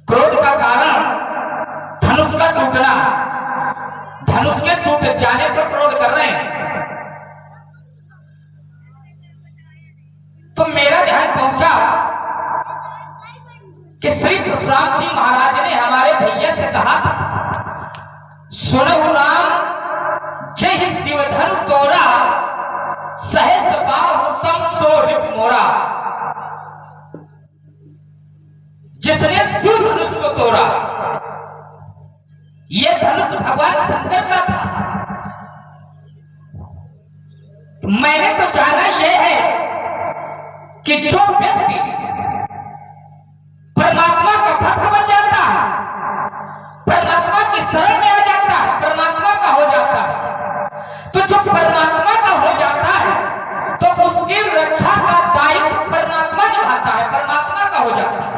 क्रोध का कारण धनुष का टूटना, धनुष के टूट जाने पर क्रोध कर रहे हैं। तो मेरा ध्यान पहुंचा कि श्री परशुराम जी महाराज ने हमारे भैया से कहा था, सुनहु राम जय शिवधनु तोरा, सहस बाहु सम सो रिपु मोरा। जिसने शिव धनुष को तोड़ा, यह धनुष भगवान शंकर का था। मैंने तो जाना यह है कि जो व्यक्ति परमात्मा का भक्त बन जाता है, परमात्मा की शरण में आ जाता है, परमात्मा का हो जाता है, तो जो परमात्मा का हो जाता है तो उसकी रक्षा का दायित्व परमात्मा निभाता है, परमात्मा का हो जाता है।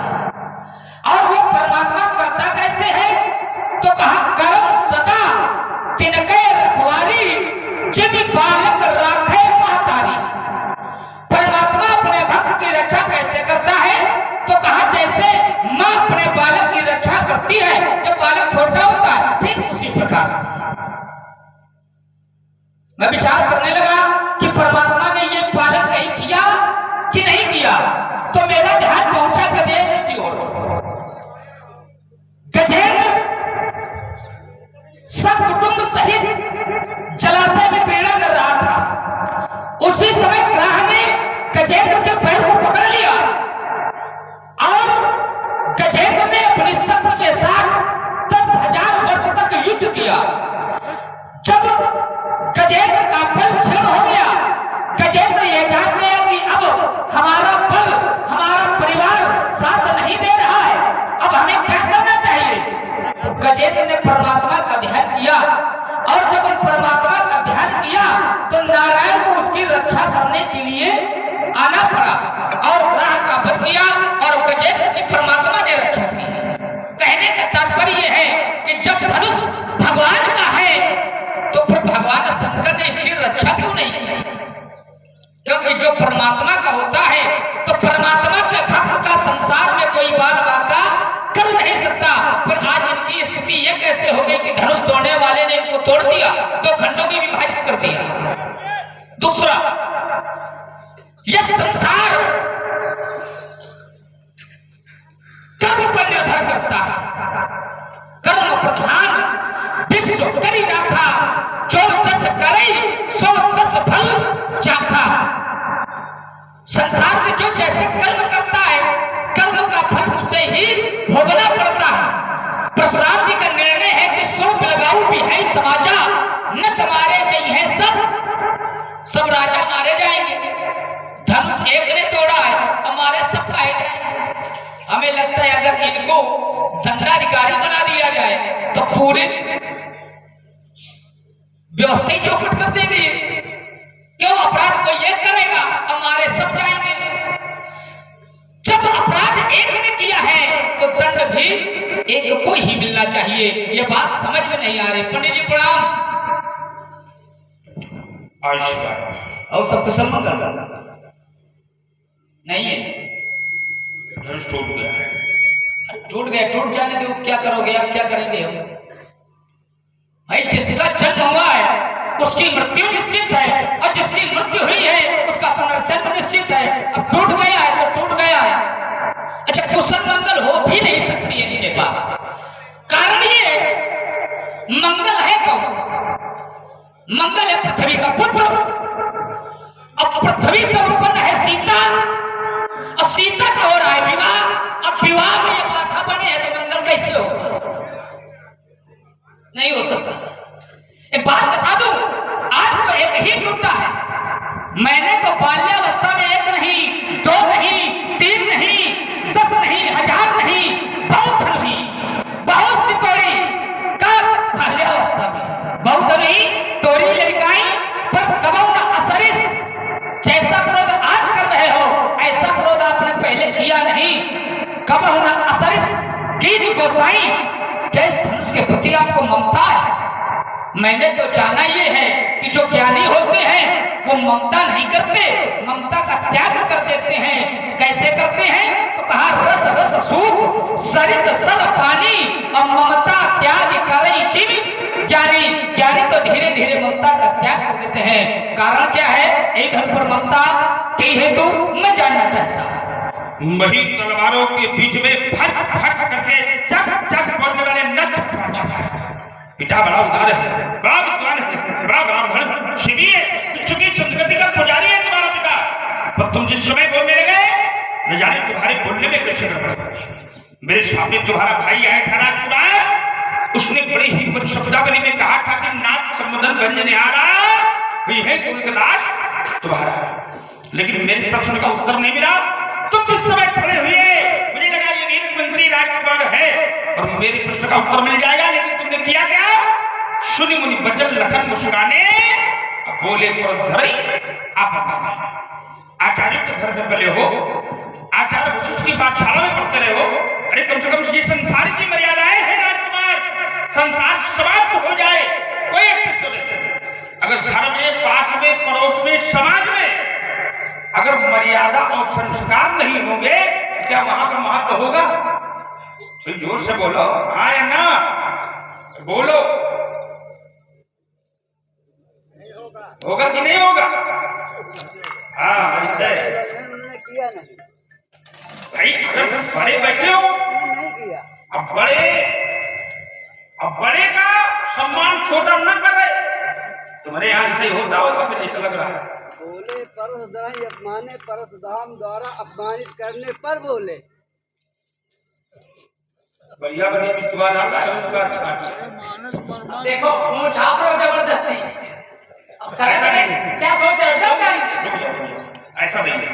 और वो परमात्मा करता कैसे है? तो कहा कर्म सदा तिनके रखवारी, जिन बालक राखे महतारी। परमात्मा अपने भक्त की रक्षा कैसे करता है? तो कहा जैसे माँ अपने बालक की रक्षा करती है जब बालक छोटा होता है, ठीक उसी प्रकार से मैं विचार करने लगा कि परमात्मा ने ये पालन कहीं किया कि नहीं किया। तो मेरा ध्यान पहुंचा गजेंद्र जी और गजेंद्र सब कुटुंब सहित जलाशय में पीड़ा कर रहा था। उसी समय ग्राह ने गजेंद्र के पैर को पकड़ लिया और गजेंद्र ने अपने शत्रु के साथ 10,000 वर्ष तक युद्ध किया। जब गजेंद्र का बल क्षीण हो गया, गजेंद्र यह जान गया कि अब हमारा बल, हमारा परिवार साथ नहीं दे रहा है, अब हमें क्या करना चाहिए? तो गजेंद्र ने परमात्मा का ध्यान किया और जब परमात्मा का ध्यान किया तो नारायण को उसकी रक्षा करने के लिए आना पड़ा और ग्रह का वध किया और गजेंद्र की परमात्मा ने रक्षा की। कहने का तात्पर्य है कि जब धनुष भगवान का है तो फिर भगवान शंकर ने इसकी रक्षा क्यों नहीं की? क्योंकि जो परमात्मा का होता है तो परमात्मा के भक्त का संसार में कोई बात बाका कर नहीं सकता। पर आज इनकी स्थिति ये कैसे हो गई कि धनुष तोड़ने वाले ने इनको तोड़ दिया, 2 खंडों में विभाजित कर दिया। दूसरा, यह संसार कर्म पर निर्भर करता है। कर्म प्रधान विश्व करी राखा, जो 10 करे सो 10 फल चाखा। संसार में जो जैसे कर्म करता है, कर्म का फल उसे ही भोगना पड़ता है। परशुराम जी का निर्णय है कि सो लगाऊ भी है समाजा, न तुम्हारे चाहिए सब राजा मारे जाएंगे। धनुष एक ने तोड़ा है, हमारे सब खाए जाएंगे। हमें लगता है अगर इनको दंडाधिकारी बना दिया जाए तो पूरे व्यवस्था ही चौपट कर देंगे। क्यों? अपराध कोई एक करेगा, हमारे सब जाएंगे। जब अपराध एक ने किया है तो दंड भी एक को ही मिलना चाहिए। यह बात समझ में नहीं आ रही। पंडित जी प्रणाम। और सब कुशल मंगल नहीं है? टूट गया है। टूट गया, टूट जाने दो, क्या करोगे आप, क्या करेंगे हम? भाई जिसका जन्म हुआ है उसकी मृत्यु निश्चित है और जिसकी मृत्यु हुई है उसका पुनर्जन्म निश्चित है। अब टूट गया है तो टूट गया है। अच्छा, कुशल मंगल हो भी नहीं सकती है इनके पास। कारण ये मंगल है कौन? मंगल है पृथ्वी का पुत्र। अब पृथ्वी से उत्पन्न है सीता और सीता का हो रहा है विवाह। अब विवाह में ये बाधा बने है तो मंगल कैसे होगा? नहीं हो सकता। एक बात बता दूं, आज तो एक ही टूटा है। मैंने तो बाल्यावस्था में 1 नहीं, 2 नहीं, 3 नहीं, 10 नहीं, 1000 नहीं, बहुत नहीं, बहुत सी तोड़ी का बाल्यावस्था में बहुत नहीं तोड़ी लड़काई पर कबौ न असरिस। जैसा क्रोध आज कर रहे हो ऐसा क्रोध आपने पहले किया नहीं। कबौ न असरिस कीज गोसाई। कैसे धनुष के प्रति आपको ममता है? मैंने तो जाना ये है कि जो ज्ञानी होते हैं वो ममता नहीं करते, ममता का त्याग कर देते हैं। कैसे करते हैं? तो कहा रस रस सुख सरित सब पानी और ममता त्याग करे जीवित ज्ञानी। ज्ञानी तो धीरे धीरे ममता का त्याग कर देते हैं। कारण क्या है? एक घर पर ममता की हेतु मैं जानना चाहता हूं। वही तलवारों के बीच में फट फट करके चक चक बोलने वाले नट पिता बड़ा उदार है, बड़ा विद्वान है, बड़ा ब्राह्मण शिवी है, चुकी संस्कृति का पुजारी है तुम्हारा पिता। पर तुम जिस समय बोलने लगे न जाने तुम्हारे बोलने में कैसे गड़बड़। मेरे सामने तुम्हारा भाई आया था राजकुमार, उसने बड़ी हिम्मत शब्दावली में कहा था कि नाथ संबोधन व्यंजनिहारा हुई है गोविंददास तुम्हारा, लेकिन मेरे प्रश्न का उत्तर नहीं मिला। तुम जिस समय खड़े हुए मुझे लगा ये वीरवंशी राजकुमार है और मेरे प्रश्न का उत्तर मिल जाएगा, लेकिन तुमने किया क्या? सुनि मुनि बचन लखन मुस्काने बोले पुरंधरी आप आचार्यों के घर में पले हो, आचार्य वशिष्ठ की पाठशाला में पढ़ते रहे हो। अरे कम से कम ये संसार की मर्यादाएं हैं राजकुमार, संसार समाप्त हो जाए कोई अस्तित्व नहीं। अगर घर में, पास में, पड़ोस में, समाज में अगर मर्यादा और संस्कार नहीं होंगे क्या वहां का महत्व होगा? तो जोर से बोलो हाँ या ना, बोलो होगा कि नहीं होगा? हाँ ऐसे किया नहीं भाई, अगर बड़े बैठे हो नहीं किया। अब बड़े का सम्मान छोटा न करे। तुम्हारे यहाँ ऐसे ही होता होगा, फिर ऐसा लग रहा है। बोले परस दराई अपमाने परस धाम द्वारा अपमानित करने पर बोले। बढ़िया बढ़िया विद्वान आता है उनका। देखो मुंह छाप रहे हो जबरदस्ती। अब क्या सोच रहे हो? ऐसा नहीं है।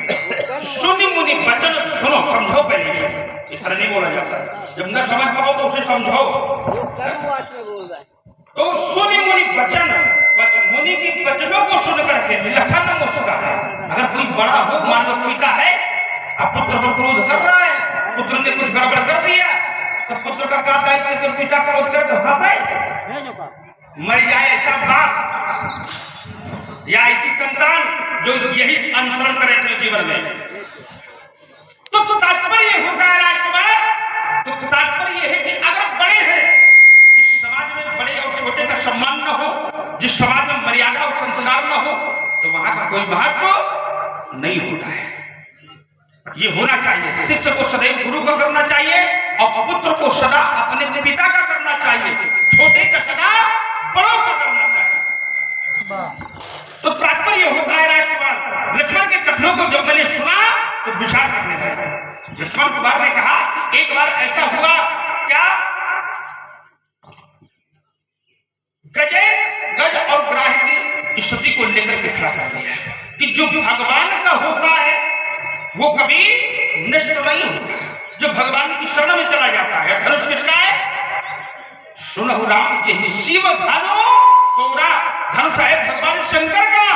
सुनि मुनि वचन सुनो, समझो पहले। इस तरह नहीं बोला जाता। जब न समझ पाओ तो उसे समझो। वो कर्मवाच में बोल रहा है। तो सुनि मुनि वचन, मुनि के वचनों को सुन करके लखन मुस्कान। अगर कोई बड़ा हो, मान लो पिता है, अब पुत्र पर क्रोध कर रहा है, पुत्र ने कुछ गड़बड़ कर दिया, तो पुत्र का क्या दायित्व कि पिता का उत्तर तो हंसे मर जाए ऐसा बाप या ऐसी संतान जो यही अनुसरण करे अपने जीवन में। तो तात्पर्य होता है राजकुमार, तो तात्पर्य है कि अगर बड़े हैं, जिस समाज में बड़े और छोटे का सम्मान न हो, जिस समाज में मर्यादा और संस्कार न हो, तो वहां का कोई महत्व नहीं होता है। ये होना चाहिए। शिष्य को सदैव गुरु का करना चाहिए और पुत्र को सदा अपने पिता का करना चाहिए, छोटे का सदा बड़ों का करना चाहिए। तो तात्पर्य होता है राजकुमार, लक्ष्मण के कथनों को जब मैंने सुना तो विचार करने लगा। लक्ष्मण कुमार ने कहा एक बार ऐसा हुआ क्या, गज और ग्राह की स्थिति को लेकर के खड़ा कर दिया कि जो भगवान का होता है वो कभी नष्ट नहीं होता। जो भगवान की शरण में चला जाता है, धनुष किसका है? सुनहु राम जी शिव धनु गौरा, धनुष है भगवान शंकर का।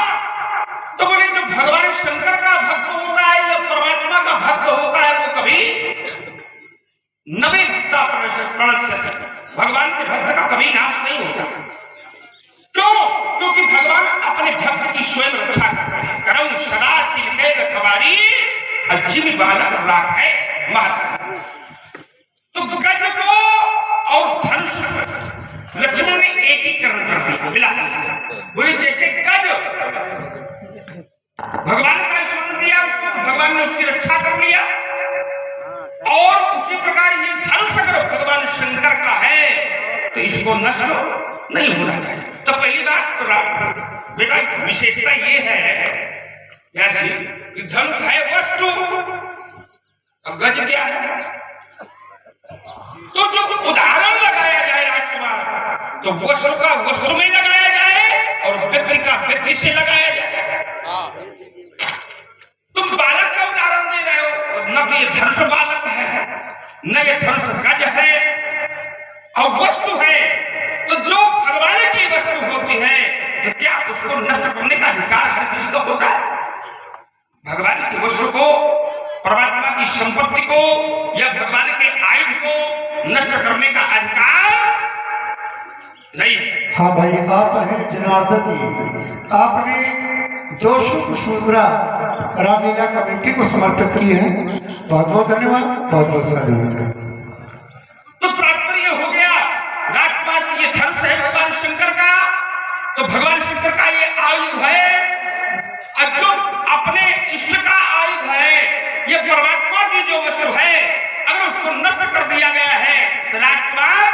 तो बोले जो भगवान शंकर का भक्त होता है, जो परमात्मा का भक्त होता है, वो कभी नवे भक्ता भगवान के भक्त का कभी नाश नहीं होता। क्यों? क्योंकि भगवान अपने भक्त की स्वयं रक्षा करते हैं। करम सदा तिलके रखवारी अजीब बालक राख है महात्मा। तो गज को और धनुष लक्ष्मण ने एकीकरण कर दिया, मिला दिया। बोले जैसे गज भगवान का स्मरण दिया उसको, तो भगवान ने उसकी रक्षा कर लिया, और उसी प्रकार ये धनुष अगर भगवान शंकर का है तो इसको नष्ट नहीं होना चाहिए। तो पहली बात तो बेटा विशेषता ये है कि धनुष है वस्तु, गज क्या है? तो जो उदाहरण लगाया जाए राजकुमार, तो वस्तु का वस्तु में लगाया जाए और व्यक्ति का व्यक्ति से लगाया जाए। तुम बालक का उदाहरण दे रहे हो, न तो ये धनुष बालक है, न ये धनुष गज है, और वस्तु है। तो जो भगवान की वस्तु होती है तो क्या उसको नष्ट करने का अधिकार हर किसी को होता है? भगवान की वस्तु को, परमात्मा की संपत्ति को या भगवान के आयुध को नष्ट करने का अधिकार नहीं। हाँ भाई, आप हैं जनार्दन जी, आपने 200 शुभ्रा रामलीला कमेटी को समर्पित किए हैं। बहुत बहुत धन्यवाद, बहुत बहुत साधुवाद। तो भगवान शंकर का ये आयुध है, और जो अपने इष्ट का आयुध है, ये परमात्मा की जो वस्तु है, अगर उसको नष्ट कर दिया गया है तो राजकुमार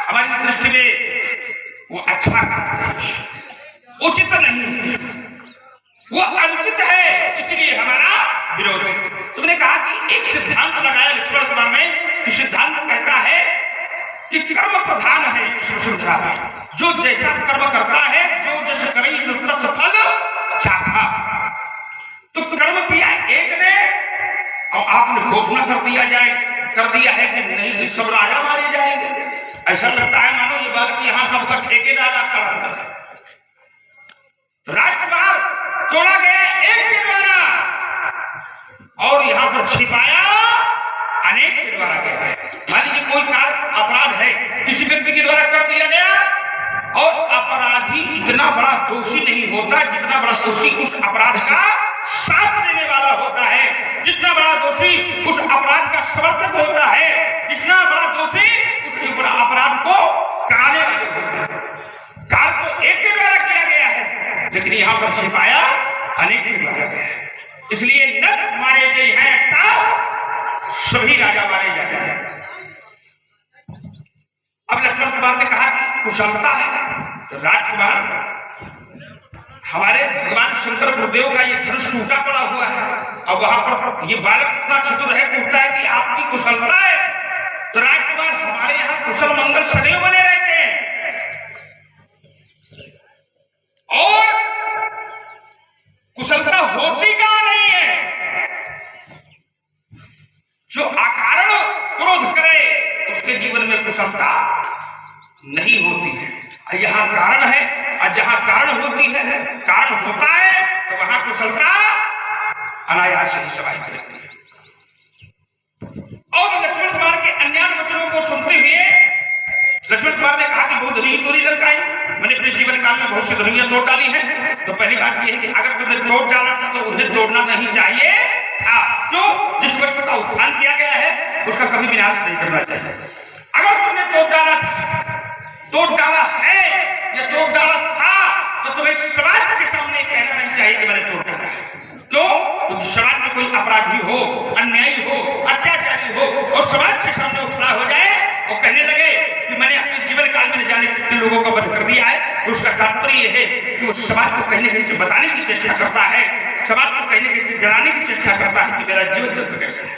हमारी दृष्टि में वो अच्छा नहीं है, उचित नहीं, वो अनुचित है, इसलिए हमारा विरोध है। तुमने कहा कि एक सिद्धांत लगाया लक्ष्मण कुमार में, कि सिद्धांत कहता है कि कर्म प्रधान है श्रृंखला में, जो जैसा कर्म करता है, जो जैसे करे सो फल चाहा। तो कर्म किया एक ने और आपने घोषणा कर दिया है कि नहीं सब राजा मारे जाएंगे। ऐसा लगता है मानो ये बात यहां सबका ठेकेदार खड़ा था। तो राजकुमार तोड़ा गया एक के द्वारा और यहां पर छिपाया अनेक के द्वारा गया है। मान लीजिए कोई कार्य अपराध है किसी व्यक्ति के द्वारा कर दिया गया और अपराधी इतना बड़ा दोषी नहीं होता जितना बड़ा दोषी उस अपराध का साथ देने वाला होता है, जितना बड़ा दोषी उस अपराध का समर्थक होता है, जितना बड़ा दोषी उस अपराध को कराने वाले होते हैं। कार्य तो एक के द्वारा किया गया है लेकिन यहां पर छिपाया अनेक के द्वारा गया है। इसलिए नट मारे गए हैं सब सभी राजा मारे जाते हैं। अब लक्ष्मण कुमार ने कहा कि कुशलता है, तो राजकुमार हमारे भगवान शंकर गुरुदेव का ये धनुष टूटा पड़ा हुआ है और वहां पर ये बालक इतना चतुर है, पूछता है कि आपकी कुशलता है। तो राजकुमार हमारे यहाँ कुशल मंगल सदैव बने रहते हैं और कुशलता होती क्या नहीं है। जो अकारण क्रोध करे उसके जीवन में कुशलता नहीं होती है। यहाँ कारण है और जहां कारण होती है, कारण होता है तो वहां कुशलता अनायास ही स्वाभाविक रहती है। और लक्ष्मण कुमार के अन्य वचनों को सुनते हुए लक्ष्मण कुमार ने कहा कि बहुत धनी तोड़ी लड़काई, मैंने अपने जीवन काल में बहुत सी धनियां तोड़ डाली है। तो पहली बात यह है कि अगर तुमने तोड़ डाला था तो उन्हें तोड़ना नहीं चाहिए था। जो जिस वस्तु का उत्थान किया गया है उसका कभी विनाश नहीं करना चाहिए। अगर तुमने तोड़ डाला है या तोड़ डाला था तो तुम्हें समाज के सामने कहना नहीं चाहिए कि मैंने तोड़ डाला है। क्यों? तो समाज में कोई अपराधी हो, अन्यायी हो, अत्याचारी हो और समाज के सामने उठना हो जाए और कहने लगे कि मैंने अपने जीवन काल में न जाने कितने लोगों को वध कर दिया है, तो उसका तात्पर्य यह है कि वो समाज को कहीं न कहीं से बताने की चेष्टा करता है, समाज को कहीं न कहीं से जलाने की चेष्टा करता है कि मेरा जीवन चक्र कैसा है।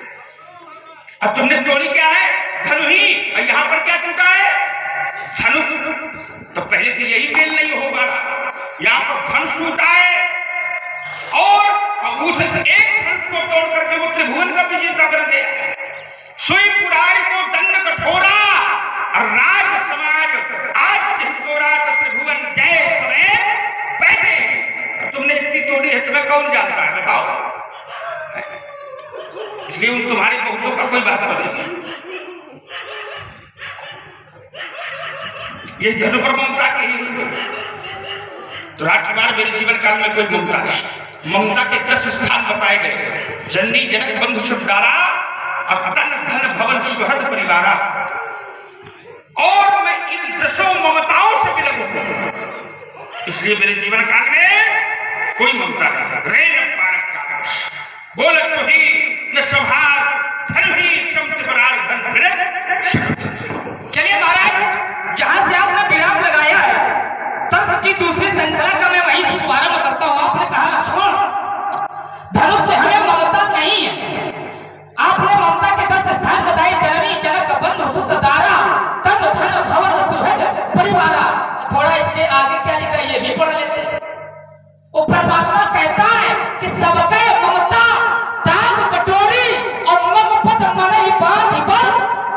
अब तुमने तोड़ी क्या है? धनु ही। और यहाँ पर क्या टूटा है? धनुष। तो पहले तो यही मेल नहीं होगा, यहाँ पर धनुष टूटा है और उस एक धनुष को तोड़ करके वो त्रिभुवन का विजेता बन गया। सुई पुराई को दंड कठोरा और राज समाज आज चितोरा तो त्रिभुवन जय समेत बैठे। तुमने इतनी तोड़ी है, तुम्हें कौन जानता है बताओ। इसलिए उन तुम्हारे बहुतों का कोई बात नहीं। ये धनु पर ममता के ही। तो राजकुमार मेरे जीवन काल में कोई ममता नहीं। ममता के 10 स्थान बताए गए, जननी जनक बंधु सुधारा और तन धन भवन सुहृद परिवारा। और मैं इन 10 ममताओं से विलग हूं, इसलिए मेरे जीवन काल में कोई ममता नहीं। रेन पारक का बोलत तो ही न संहार धन ही समझ बरार धन विरत। चलिए महाराज, जहां से आपने विराम लगाया है तब की दूसरी श्रृंखला का मैं वही शुभारंभ करता हूं। आपने कहा लक्ष्मण धनुष से हमें ममता नहीं है। आपने ममता के 10 स्थान बताए, जननी जनक बंधु सुत दारा तन धन भवन सुहृद परिवारा। थोड़ा इसके आगे क्या लिखा है ये भी पढ़ लेते। वो परमात्मा कहता है कि सबके ममता दाग बटोरी और मम पद मन ही बांध बन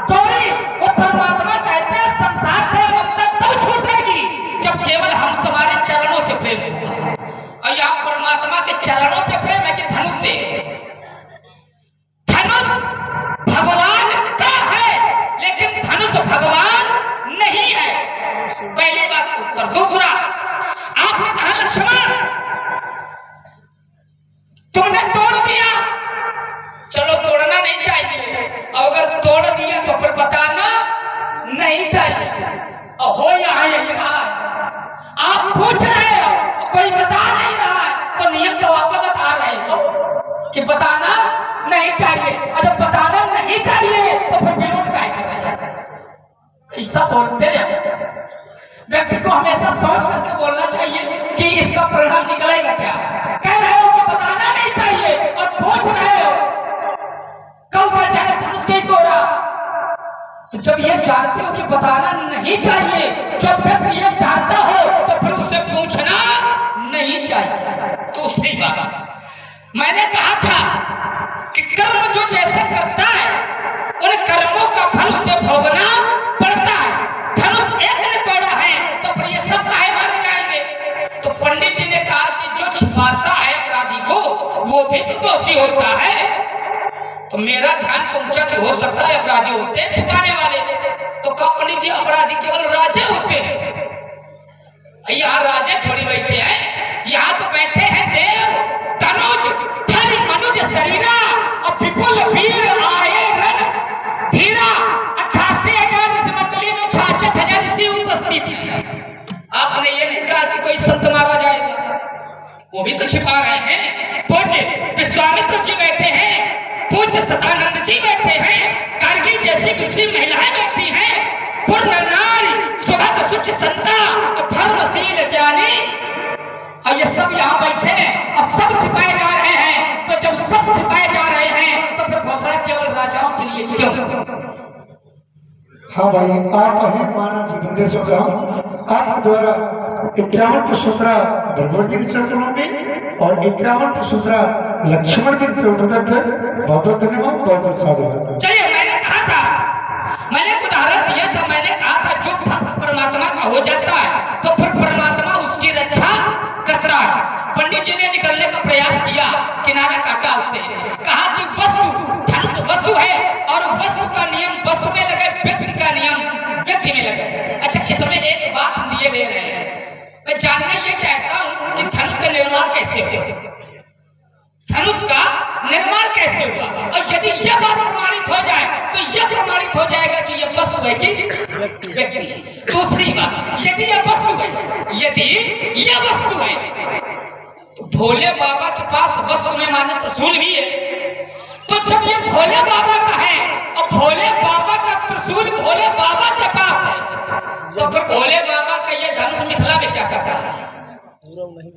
तोड़ी। वो परमात्मा कहते हैं संसार से ममता तब छूटेगी जब केवल हम तुम्हारे चरणों से प्रेम होगा। और यहाँ परमात्मा के चरणों से प्रेम है कि धनुष से? धनुष भगवान का है लेकिन धनुष भगवान नहीं है। पहली बात उत्तर। दूसरा, आपने कहा लक्ष्मण तुमने तोड़ दिया, चलो तोड़ना नहीं चाहिए, और अगर तोड़ दिया तो फिर बताना नहीं चाहिए। और हो यहाँ यही रहा। आप पूछ तो जब ये जानते हो कि बताना नहीं चाहिए, जब व्यक्ति ये जानता हो तो फिर उसे पूछना नहीं चाहिए। दूसरी बात मैंने कहा था कि कर्म जो जैसे करता है उन कर्मों का फल उसे भोगना पड़ता है। धनुष एक ने तोड़ा है तो फिर ये सब काहे मारे जाएंगे? तो पंडित जी ने कहा कि जो छुपाता है अपराधी को वो भी तो दोषी होता है। तो मेरा ध्यान पहुंचा कि हो सकता है अपराधी होते हैं छुपाने वाले। तो कहा पंडित जी अपराधी केवल राजे होते हैं। यहाँ राजे थोड़ी बैठे हैं, यहाँ तो बैठे हैं देव तनुज धरि मनुज शरीरा और विपुल वीर आए रण धीरा। 88,000 इस मंडली में 66,000 सी उपस्थित है। आपने ये नहीं कहा कि कोई संत मारा जाएगा, वो भी तो छिपा रहे हैं। पूज्य विश्वामित्र जी बैठे हैं, पूज्य सदानंद जी बैठे हैं, कारगिल जैसी दूसरी महिलाएं बैठी हैं, पूर्ण नारी सुभग सुच संता धर्मशील ज्ञानी, और ये सब यहाँ बैठे हैं और सब छिपाए जा रहे हैं। तो जब सब छिपाए जा रहे हैं तो फिर घोषणा केवल राजाओं के लिए क्यों? हाँ भाई, आप हैं माना जी बंदेश्वर आपके द्वारा 51 प्रसूत्रा भगवत जी के चरणों में और 51 प्रसूत्रा लक्ष्मण जी के प्रदत्त है। बहुत बहुत धन्यवाद, बहुत बहुत साधुवाद। चलिए, मैंने कहा था, मैंने एक उदाहरण दिया था, मैंने कहा था जो भक्त परमात्मा का हो जाता है तो फिर परमात्मा उसकी रक्षा करता है। पंडित जी ने निकलने का प्रयास किया, किनारा काटा, उससे कहा कि वस्तु धनुष वस्तु है और वस्तु का नियम वस्तु में लगे, व्यक्ति का नियम व्यक्ति में लगे। अच्छा, इसमें एक बात दिए दे रहे हैं, मैं जानना ये चाहता हूं कि धनुष का निर्माण कैसे हुआ? धनुष का निर्माण कैसे हुआ? और यदि यह बात प्रमाणित हो जाए तो यह प्रमाणित हो जाएगा कि यह वस्तु है कि व्यक्ति है। दूसरी बात, यदि यह वस्तु है, यदि यह वस्तु है तो भोले बाबा के पास वस्तु में माने त्रिशूल भी है। तो जब ये भोले बाबा का है और भोले बाबा का त्रिशूल भोले बाबा के पास है तो फिर भोले बाबा का ये धनुष मिथिला में क्या करता है?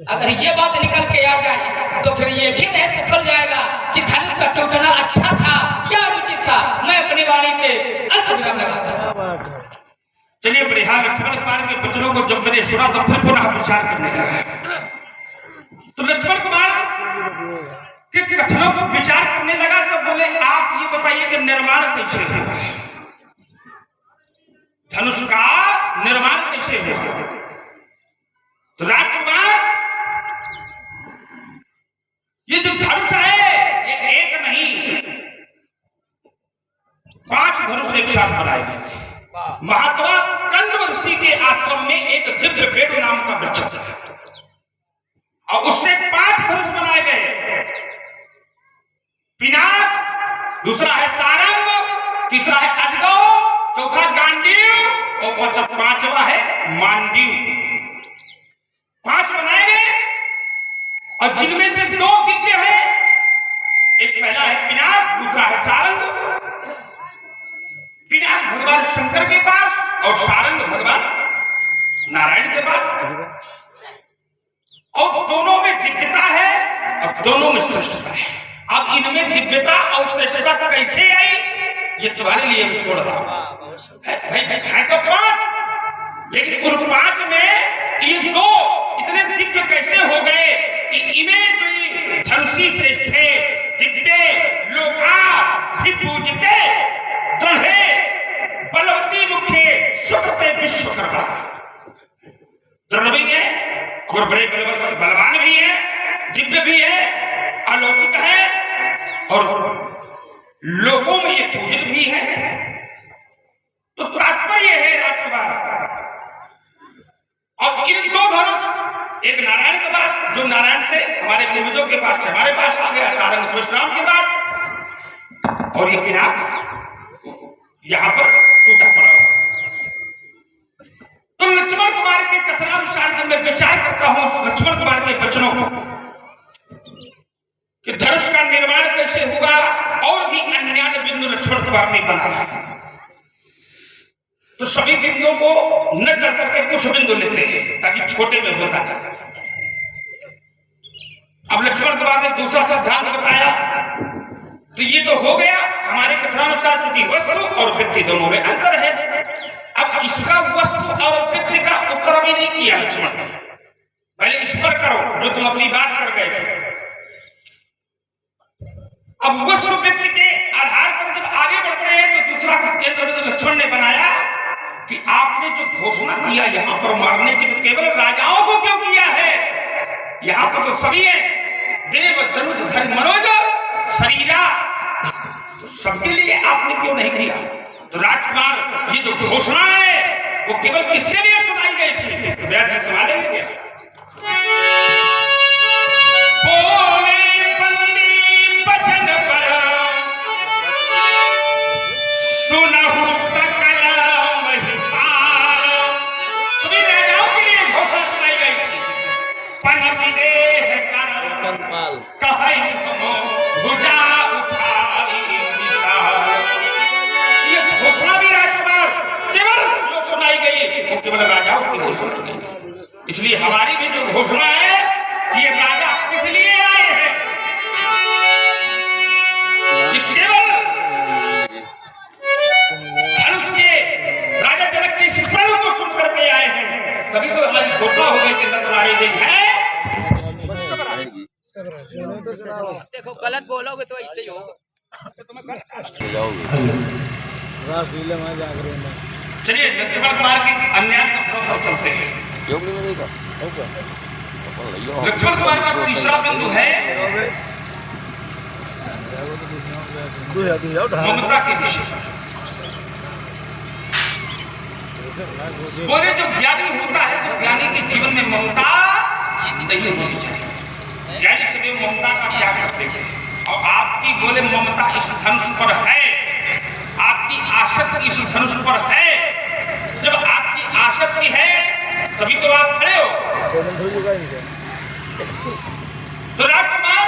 अगर ये बात निकल के आ जाए तो फिर ये भी रहस्य खुल जाएगा कि धनुष का टूटना अच्छा था या अनुचित था। मैं अपनी वाणी पे अंत विराम लगाता हूं। चलिए, बढ़िया। लक्ष्मण कुमार के वचनों को जब मैंने सुना तो फिर पुनः विचार करने लगा। तो लक्ष्मण कुमार के कथनों को विचार करने लगा तो बोले, आप ये बताइए कि निर्माण कैसे हुआ? धनुष का निर्माण कैसे हुआ? तो राजकुमार, ये जो धनुष है ये एक नहीं 5 धनुष एक साथ बनाए गए थे। महात्मा कंव ऋषि के आश्रम में एक दिव्य वेद नाम का वृक्ष था और उससे 5 धनुष बनाए गए। पिनाक, दूसरा है सारंग, तीसरा है अजगौ, चौथा गांडीव और पांचवा है मांडीव। 5 बनाए गए और जिनमें से 2 दिव्य है। एक पहला है पिनाक, दूसरा है सारंग। पिनाक भगवान शंकर के पास और सारंग भगवान नारायण के पास, और दोनों में दिव्यता है और दोनों में श्रेष्ठता है। अब इनमें दिव्यता और श्रेष्ठता कैसे आई ये तुम्हारे लिए भी छोड़ रहा हूं। है तो 5, लेकिन उन 5 में ये 2 इतने दिव्य कैसे हो गए कि इन्हें जो धनुषी श्रेष्ठ दिव्य लोका भी पूजते दृढ़े बलवती मुखे सुखते विश्वकर्मा। दृढ़ भी है और बड़े बलवान भी है, दिव्य भी है, अलौकिक है और लोगों में ये पूजित भी है। तो तात्पर्य है राजकुमार, और इन 2 धनुष, एक नारायण के पास जो नारायण से हमारे पूर्वजों के पास हमारे पास आ गया, सारंग परशुराम के पास, और ये पिनाक यहां पर टूटा पड़ा हुआ। तो लक्ष्मण कुमार के कथनानुसार जब मैं विचार करता हूं लक्ष्मण कुमार के वचनों को कि धनुष का निर्माण कैसे हुआ, और भी अन्य बिंदु लक्ष्मण कुमार ने बनाया, तो सभी बिंदुओं को न चल करके कुछ बिंदु लेते हैं ताकि छोटे में होता चले। अब लक्ष्मण कुमार ने दूसरा सिद्धांत बताया, तो ये तो हो गया हमारे कथनानुसार चूंकि वस्तु और व्यक्ति दोनों में अंतर है। अब इसका वस्तु और व्यक्ति का उत्तर अभी नहीं किया लक्ष्मण, पहले इस पर करो जो तुम अपनी बात कर गए थे। अब वस्तु व्यक्ति के आधार पर जब आगे बढ़ते हैं तो दूसरा केंद्र लक्ष्मण ने बनाया कि आपने जो घोषणा किया यहाँ पर मारने की, तो केवल राजाओं को क्यों किया है? यहाँ पर तो सभी है, देव धनुष धर मनोज शरीरा, तो सबके लिए आपने क्यों नहीं किया? तो राजकुमार ये जो घोषणा है वो केवल किसके लिए सुनाई गई थी? तो व्यास जी सुना देंगे क्या? बोले बंदी बचन पर सुनहु सकल महिपाल, सभी राजाओं के लिए घोषणा सुनाई गई थी। पन विदेह कर कहै भुजा उठाई विशाल, ये घोषणा भी राजकुमार केवल जो सुनाई गई वो केवल राजाओं की घोषणा नहीं। इसलिए हमारी भी जो घोषणा है कि ये राजा किस लिए आए हैं, ये केवल धनुष के राजा जनक के इस प्रण को सुन करके आए हैं, तभी तो हमारी घोषणा हो गई कि तुम्हारी देश है। देखो गलत बोलोगे तो ऐसे ही होगा। चलिए लक्ष्मण कुमार के अन्याय का चलते हैं। लक्ष्मण कुमार का तीसरा बिंदु है ममता के विषय। बोले जो ज्ञानी होता है तो ज्ञानी के जीवन में ममता नहीं होनी चाहिए। ज्ञानी सभी ममता का त्याग करते हैं। और आपकी बोले ममता इस धनुष पर है, आपकी आसक्ति इस धनुष पर है। जब आपकी आसक्ति है तभी तो आप खड़े हो। तो राजकुमार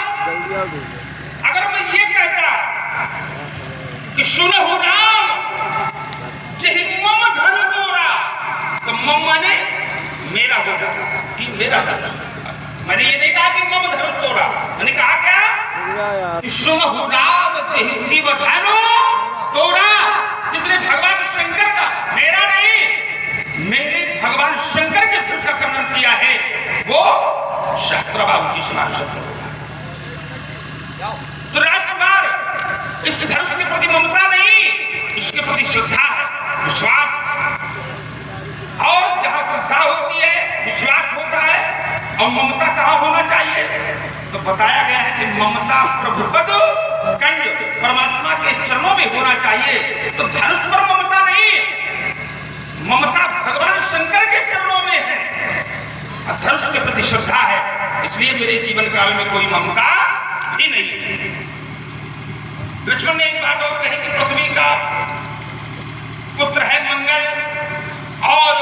अगर मैं ये कहता कि सुनहु राम जहि मम धन तोरा, तो मम माने मेरा होगा कि मेरा होगा। मैंने ये नहीं कहा कि मम धन तोरा, मैंने कहा क्या कि सुनहु राम जहि शिव धनु तोरा, जिसने भगवान शंकर का, मेरा नहीं, मेरे भगवान शंकर के धनुष का खंडन किया है वो शस्त्रबाहु की समान शस्त्र होगा। तो राजकुमार इस धनुष के प्रति ममता नहीं, इसके प्रति श्रद्धा है, विश्वास। और जहां श्रद्धा होती है विश्वास होता है, और ममता कहां होना चाहिए? तो बताया गया है कि ममता प्रभुपद कंड परमात्मा के चरणों में होना चाहिए। तो धनुष पर ममता नहीं, ममता भगवान शंकर के चरणों में है, और धनुष के प्रति श्रद्धा है। इसलिए मेरे जीवन काल में कोई ममता ही नहीं। लक्ष्मण ने एक बात और कही कि पृथ्वी का पुत्र है मंगल, और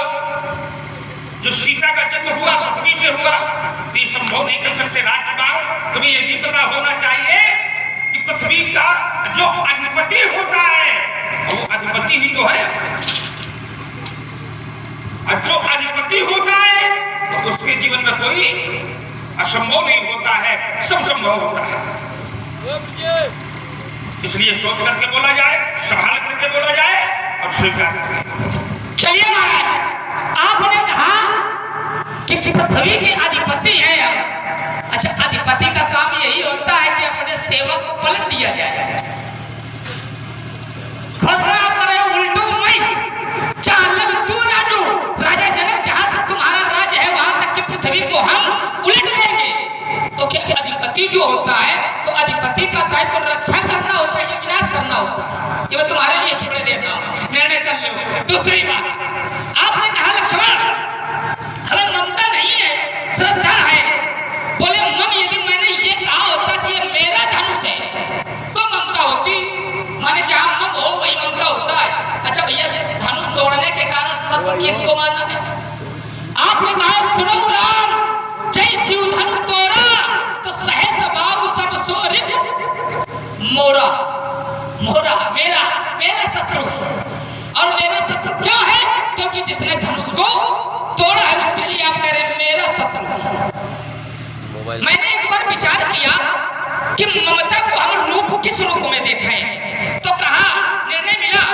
जो सीता का जन्म हुआ पृथ्वी से हुआ, तो ये संभव नहीं कर सकते। राजकुमार तुम्हें ये भी पता होना चाहिए कि पृथ्वी का जो अधिपति होता है वो अधिपति ही तो है, और जो अधिपति होता है तो उसके जीवन में कोई असंभव नहीं होता है, सब संभव होता है। इसलिए सोच करके बोला जाए, संभाल करके बोला जाए और स्वीकार करके। चलिए महाराज, आपने कहा कि पृथ्वी के अधिपति हैं आप। अच्छा, अधिपति का काम यही होता है कि अपने सेवक को पलट दिया जाए। घोषणा आप कर रहे हो उल्टू मैं, जहां लग तू राजू, राजा जनक, जहां तक तुम्हारा राज है वहां तक की पृथ्वी को हम उलट देंगे। तो क्या अधिपति जो होता है, तो अधिपति का दायित्व तो रक्षा करना होता है या विनाश करना होता है? ये मैं तुम्हारे लिए छोड़ देता हूं, निर्णय कर लो। दूसरी बात, आपने कहा लक्ष्मण हमें ममता नहीं है, श्रद्धा है। बोले मम, यदि मैंने ये कहा होता कि मेरा धनुष है तो ममता होती, माने जहां मम हो वही ममता होता है। अच्छा भैया, धनुष तोड़ने के कारण शत्रु किसको मारना है? आपने कहा सुनो राम जय शिव धनुष तोड़ा, तो सहस बाहु सब सोरित मोरा, मोरा मेरा शत्रु है। और मेरा शत्रु क्यों है? क्योंकि जिसने धनुष को तोड़ा है उसके लिए आप कह रहे हैं मेरा शत्रु है। मैंने एक बार विचार किया कि ममता को हम रूप किस रूप में देखें, तो कहा निर्णय मिला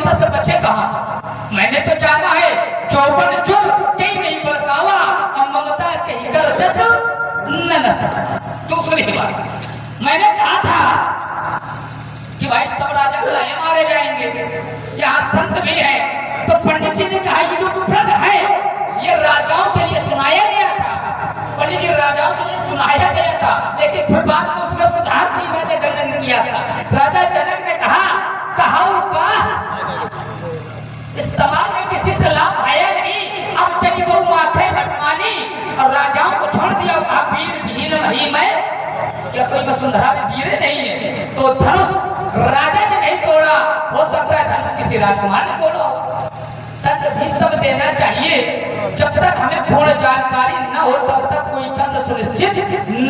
पता से बचे कहाँ? मैंने तो जाना है 54 जुर कहीं नहीं बरकावा और ममता कहीं कर जस न सका। दूसरी बात मैंने कहा था कि भाई सब राजा चाहे मारे जाएंगे, यहाँ संत भी है। तो पंडित जी ने कहा ये जो व्रत है ये राजाओं के लिए सुनाया गया था, पंडित जी राजाओं के लिए सुनाया गया था, लेकिन फिर बाद में उसमें सुधार भी राजा जनक ने किया था। राजा जनक ने कहा इस समाज में किसी से लाभ आया नहीं, अब चली बहु माथे भटमानी और राजाओं को छोड़ दिया। कहा वीर विहीन वही मैं, क्या कोई वसुंधरा में वीरे नहीं है? तो धनुष राजा ने नहीं तोड़ा, हो सकता है धनुष किसी राजकुमार ने तोड़ा। तंत्र भी सब देना चाहिए, जब तक हमें पूर्ण जानकारी न हो तब तक कोई तंत्र सुनिश्चित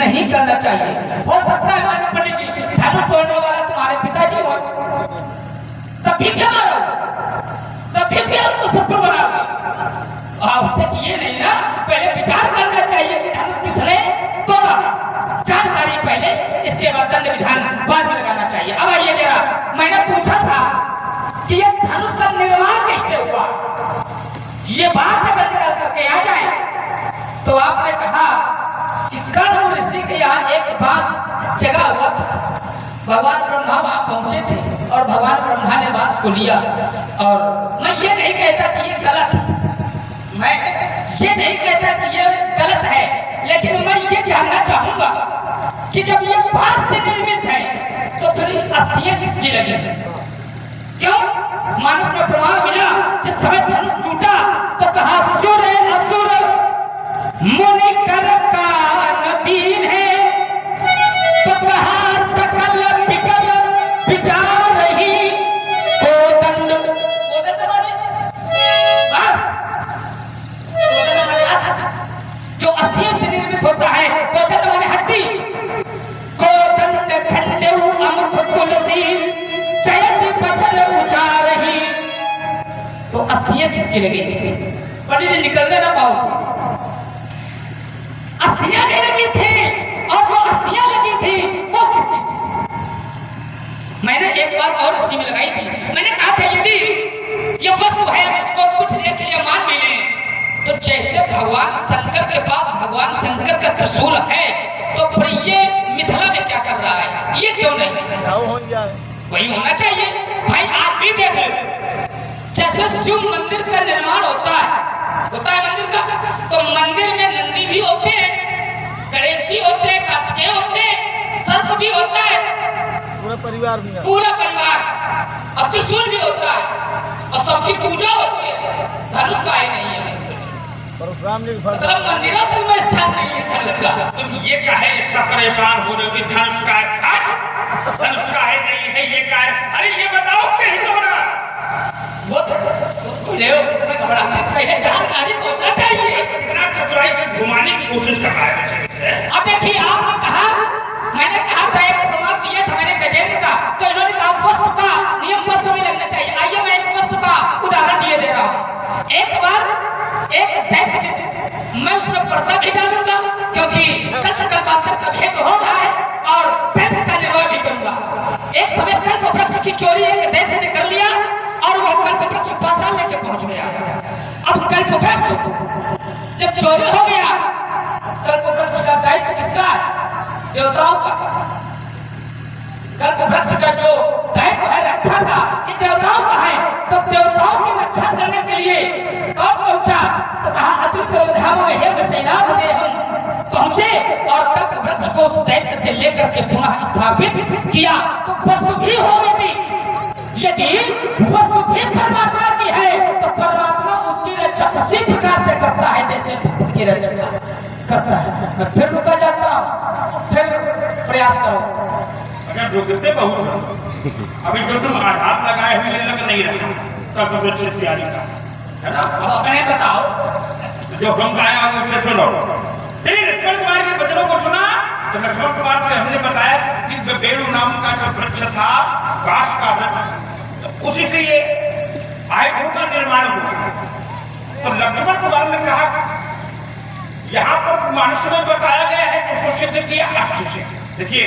नहीं करना चाहिए। हो सकता है मानो पंडित जी धनुष तोड़ने वाला तुम्हारे पिताजी हो, तभी क्या मारो, तभी क्या उनको शत्रु बनाओगे? आवश्यक ये नहीं ना, पहले विचार करना चाहिए कि धनुष किसने तोड़ा, जानकारी पहले, इसके बाद दंड विधान बाद में लगाना चाहिए। अब आइए जरा, मैंने पूछा था कि ये धनुष का निर्माण कैसे हुआ, ये बात अगर निकल करके आ जाए तो आपने कहा कि कर्ण ऋषि के यहाँ एक बांस जगा हुआ था, भगवान ब्रह्मा वहां पहुंचे थे और भगवान ब्रह्मा ने बांस को लिया। और मैं ये नहीं कहता कि ये गलत, मैं ये नहीं कहता कि ये गलत है, लेकिन मैं ये जानना चाहूंगा कि जब ये बांस से निर्मित है तो फिर अस्थियां किसकी लगी? क्यों? मानस में प्रमाण मिला जिस समय धनुष टूटा तो कहा सुर असुर मुनि कर का नदीन है, तो कहा सकल विकल विचार ही कोदंड। कोदंड माने बस, कोदंड माने जो अस्थियों से निर्मित होता है, कोदंड माने हड्डी। कोदंड खंडे अमुख तुलसी चयत बचन उचारही, तो अस्थियां किसकी लगी थी? पंडित जी निकलने ना पाओ, अस्थियां नहीं लगी थी, और जो अस्थियां लगी थी वो किसकी थी? मैंने एक बात और इसी में लगाई थी, मैंने कहा था यदि ये वस्तु है इसको कुछ देर के लिए मान मिले तो जैसे भगवान शंकर के पास भगवान शंकर का त्रिशूल है, तो फिर ये मिथिला में क्या कर रहा है? ये क्यों नहीं? वही होना चाहिए भाई। आप भी देख लो, जैसे शिव मंदिर का निर्माण होता है मंदिर का, तो मंदिर में नंदी भी होते हैं, गणेश जी होते हैं, कार्तिकेय होते हैं, सर्प भी होता है, पूरा परिवार और त्रिशूल भी होता है और सबकी पूजा होती है। धनुष का ही नहीं है, मतलब मंदिरों तक में स्थान नहीं है धनुष का। तुम ये कहे इतना परेशान हो रहे हो धनुष का धनुष का है नहीं है ये कार्य? अरे ये बताओ कहीं तो ना, वो तो ले इतना घबराते, पहले जानकारी तो होना चाहिए। इतना चतुराई से घुमाने की कोशिश कर रहा है। अब देखिए आपने कहा, मैंने कहा था एक प्रमाण दिया था मैंने गजेंद्र का, तो इन्होंने कहा वस्तु का नियम वस्तु में लगना चाहिए। आइए मैं एक वस्तु का उदाहरण दिए दे रहा हूँ। एक बार एक दैत्य, मैं उसमें पर्दा भी डालूंगा क्योंकि कल्प का पात्र का भेद हो रहा है और चैत्र का निर्वाह भी करूंगा। एक समय कल्प वृक्ष की चोरी एक दैत्य ने कर लिया और वह कल्प वृक्ष पाताल लेके पहुंच गया। अब कल्प वृक्ष जब चोरी हो गया, कल्प वृक्ष का दायित्व किसका? देवताओं का। कल्प वृक्ष का जो दायित्व है रक्षा का, ये देवताओं का है। तो देवताओं की रक्षा करने के लिए कौन पहुंचा? तो कहा अतुलित धामों में हे वैष्णव देहम पहुंचे और कल्प वृक्ष को उस दैत्य से लेकर के पुनः स्थापित किया। तो वस्तु भी होगी भी, यदि वस्तु भी परमात्मा की है तो परमात्मा उसकी रक्षा उसी प्रकार से करता है जैसे भक्त की रक्षा करता है। मैं फिर रुका जाता हूँ, फिर प्रयास करो। अगर रुकते बहुत अभी जो तुम आधार लगाए हुए लग नहीं रहा तब वृक्ष तैयारी का है ना। अब अपने बताओ, जो हम गाया हम उसे सुनो। लक्ष्मण कुमार के वचनों को सुना तो लक्ष्मण कुमार से हमने बताया कि बेड़ू नाम का जो वृक्ष था, बांस का वृक्ष, उसी से ये आयुधों का निर्माण हुआ। तो लक्ष्मण कुमार ने कहा यहाँ पर मनुष्य में बताया गया है उसको सिद्ध किया अष्ट से। देखिए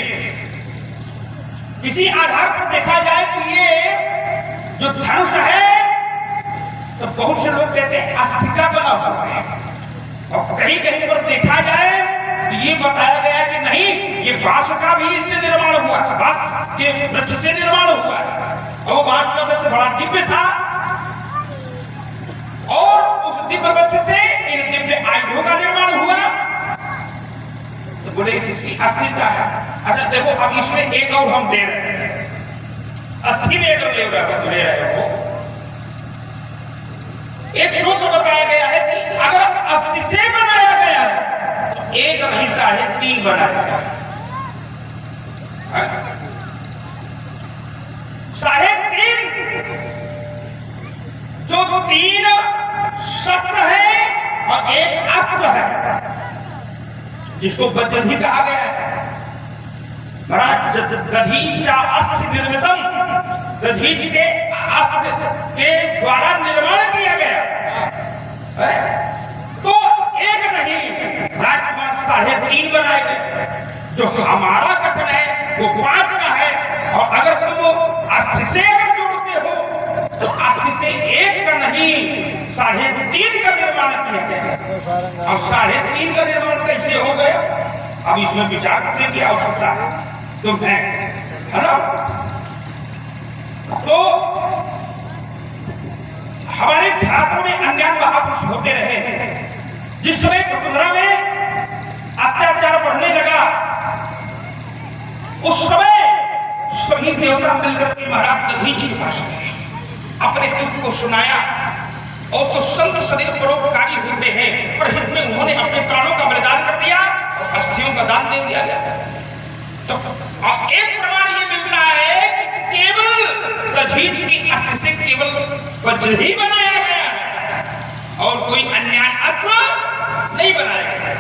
इसी आधार पर देखा जाए कि ये जो धनुष है तो बहुत से लोग कहते हैं अस्थिका बना हुआ है, और कहीं कहीं पर देखा जाए तो ये बताया गया कि नहीं, ये बांस का भी इससे निर्माण हुआ, बांस के वृक्ष से निर्माण हुआ है, और वो बांस का वृक्ष बड़ा दिव्य था, और उस दिव्य वृक्ष से इन दिव्य आयुधों का निर्माण हुआ। तो बोले किसकी अस्थिता है? अच्छा देखो, अब इसमें एक और हम दे रहे हैं, अस्थि में अगर ले रहे हो, एक सूत्र बताया गया है कि अगर अस्थि से बनाया गया है तो एक नहीं 3.5 बनाया गया है। 3.5 जो 3 शस्त्र है और एक अस्त्र है, जिसको वज्र भी कहा गया है। महाराज दधीचा अस्त्र निर्मितम, दधीच के अस्त्र के द्वारा निर्माण किया गया है। तो एक नहीं, राजकुमार 3.5 बनाए गए। जो हमारा कथन है वो 5 का है, और अगर तुम अस्त्र से अगर जोड़ते हो तो अस्त्र से 1 का नहीं 3.5 का निर्माण किया गया। और 3.5 का निर्माण कैसे हो गया, अब इसमें विचार करने की आवश्यकता है। तो है ना, तो हमारे ध्यान में अन्य महापुरुष होते रहे। जिस समय वसुंधरा में अत्याचार बढ़ने लगा, उस समय सभी देवता मिलकर के महाराज दधीच के पास गए, अपने दुख को सुनाया। और तो संत सदैव परोपकारी होते हैं, पर हित में उन्होंने अपने प्राणों का बलिदान कर दिया और अस्थियों का दान दे दिया गया। तो एक प्रमाण ये मिलता है कि केवल दधीच की अस्त्र से केवल वज्र ही बनाया गया है, और कोई अन्य अस्त्र नहीं बनाया गया।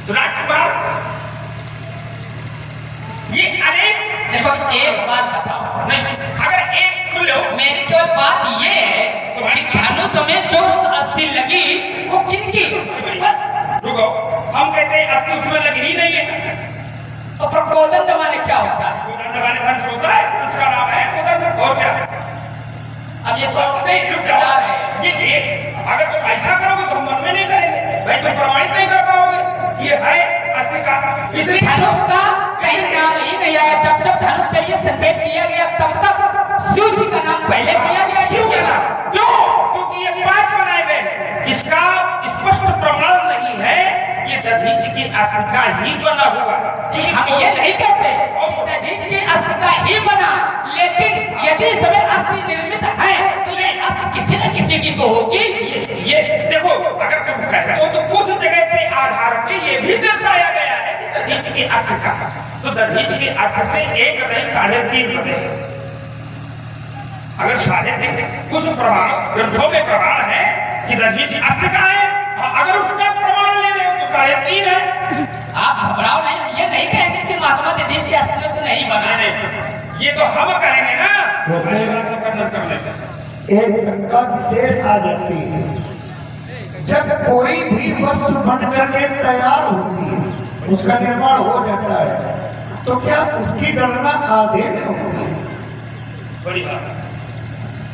तो राजकुमार ये अनेक, देखो एक बात बताओ, नहीं अगर एक सुन लो, मेरी जो बात ये है कि धनुष में जो अस्थि लगी वो किनकी? बस रुको, हम कहते हैं अस्थि उसमें लगी ही नहीं है। तो प्रकोदन जमाने क्या होता है? कोदन जमाने धनुष होता है, उसका नाम है कोदन। और क्या? अब ये तो नहीं रुक जाओ, ये अगर तुम ऐसा करोगे तो हम मन में नहीं करेंगे भाई, तुम प्रमाणित नहीं कर पाओगे। ये है अस्थि का, इसलिए धनुष का कहीं नाम ही नहीं आया। जब जब धनुष के लिए संकेत किया गया तब तक शिव जी का नाम पहले किया गया। क्यों क्या नाम? क्यों? क्योंकि ये 5 बनाए गए। इसका स्पष्ट प्रमाण नहीं है ये दधीच की अस्त्र का ही बना हुआ। हम ये नहीं कहते दधीच की अस्त्र का ही बना, लेकिन यदि सभी अस्त्र निर्मित है तो ये अस्त्र किसी न किसी की तो होगी। ये देखो, अगर तुम कहते हो तो उस जगह पे आधार पे ये भी दर्शाया गया है कि दधीच की अस्त्र का, तो दधीच की अस्त्र से 1 नहीं 3.5 बने। अगर 3.5 कुछ प्रमाण ग्रंथों में प्रमाण है कि दधीच अस्त्र का है, अगर उसका प्रमाण ले रहे हो तो 3.5 है। आप घबराओ नहीं, ये नहीं कहेंगे कि महात्मा दधीच के अस्त्र को नहीं बना। ये तो हम करेंगे ना। एक शंका विशेष आ जाती है, जब कोई भी वस्तु बन करके तैयार होती है, उसका निर्माण हो जाता है, तो क्या उसकी गणना आधे में होती है? बड़ी बात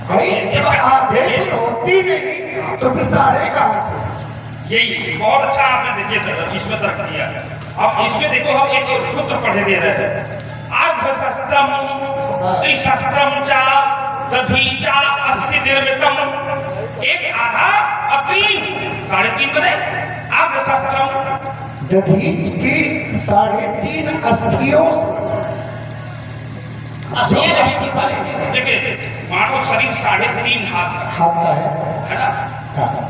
भाई जब आधे में होती नहीं तो फिर सारे कहां से? यही बहुत अच्छा आपने देखिए इसमें तर्क दिया। अब इसमें देखो, हम एक और सूत्र पढ़े दे रहे हैं, आर्धशस्त्रम त्रिशस्त्रम च दधीचा अस्ति निर्मितम। एक आधा और 3 3.5 बने। आर्धशस्त्रम दधीच की 3.5 अस्थियों देखिए, मानव शरीर 3.5 हाथ का है ना,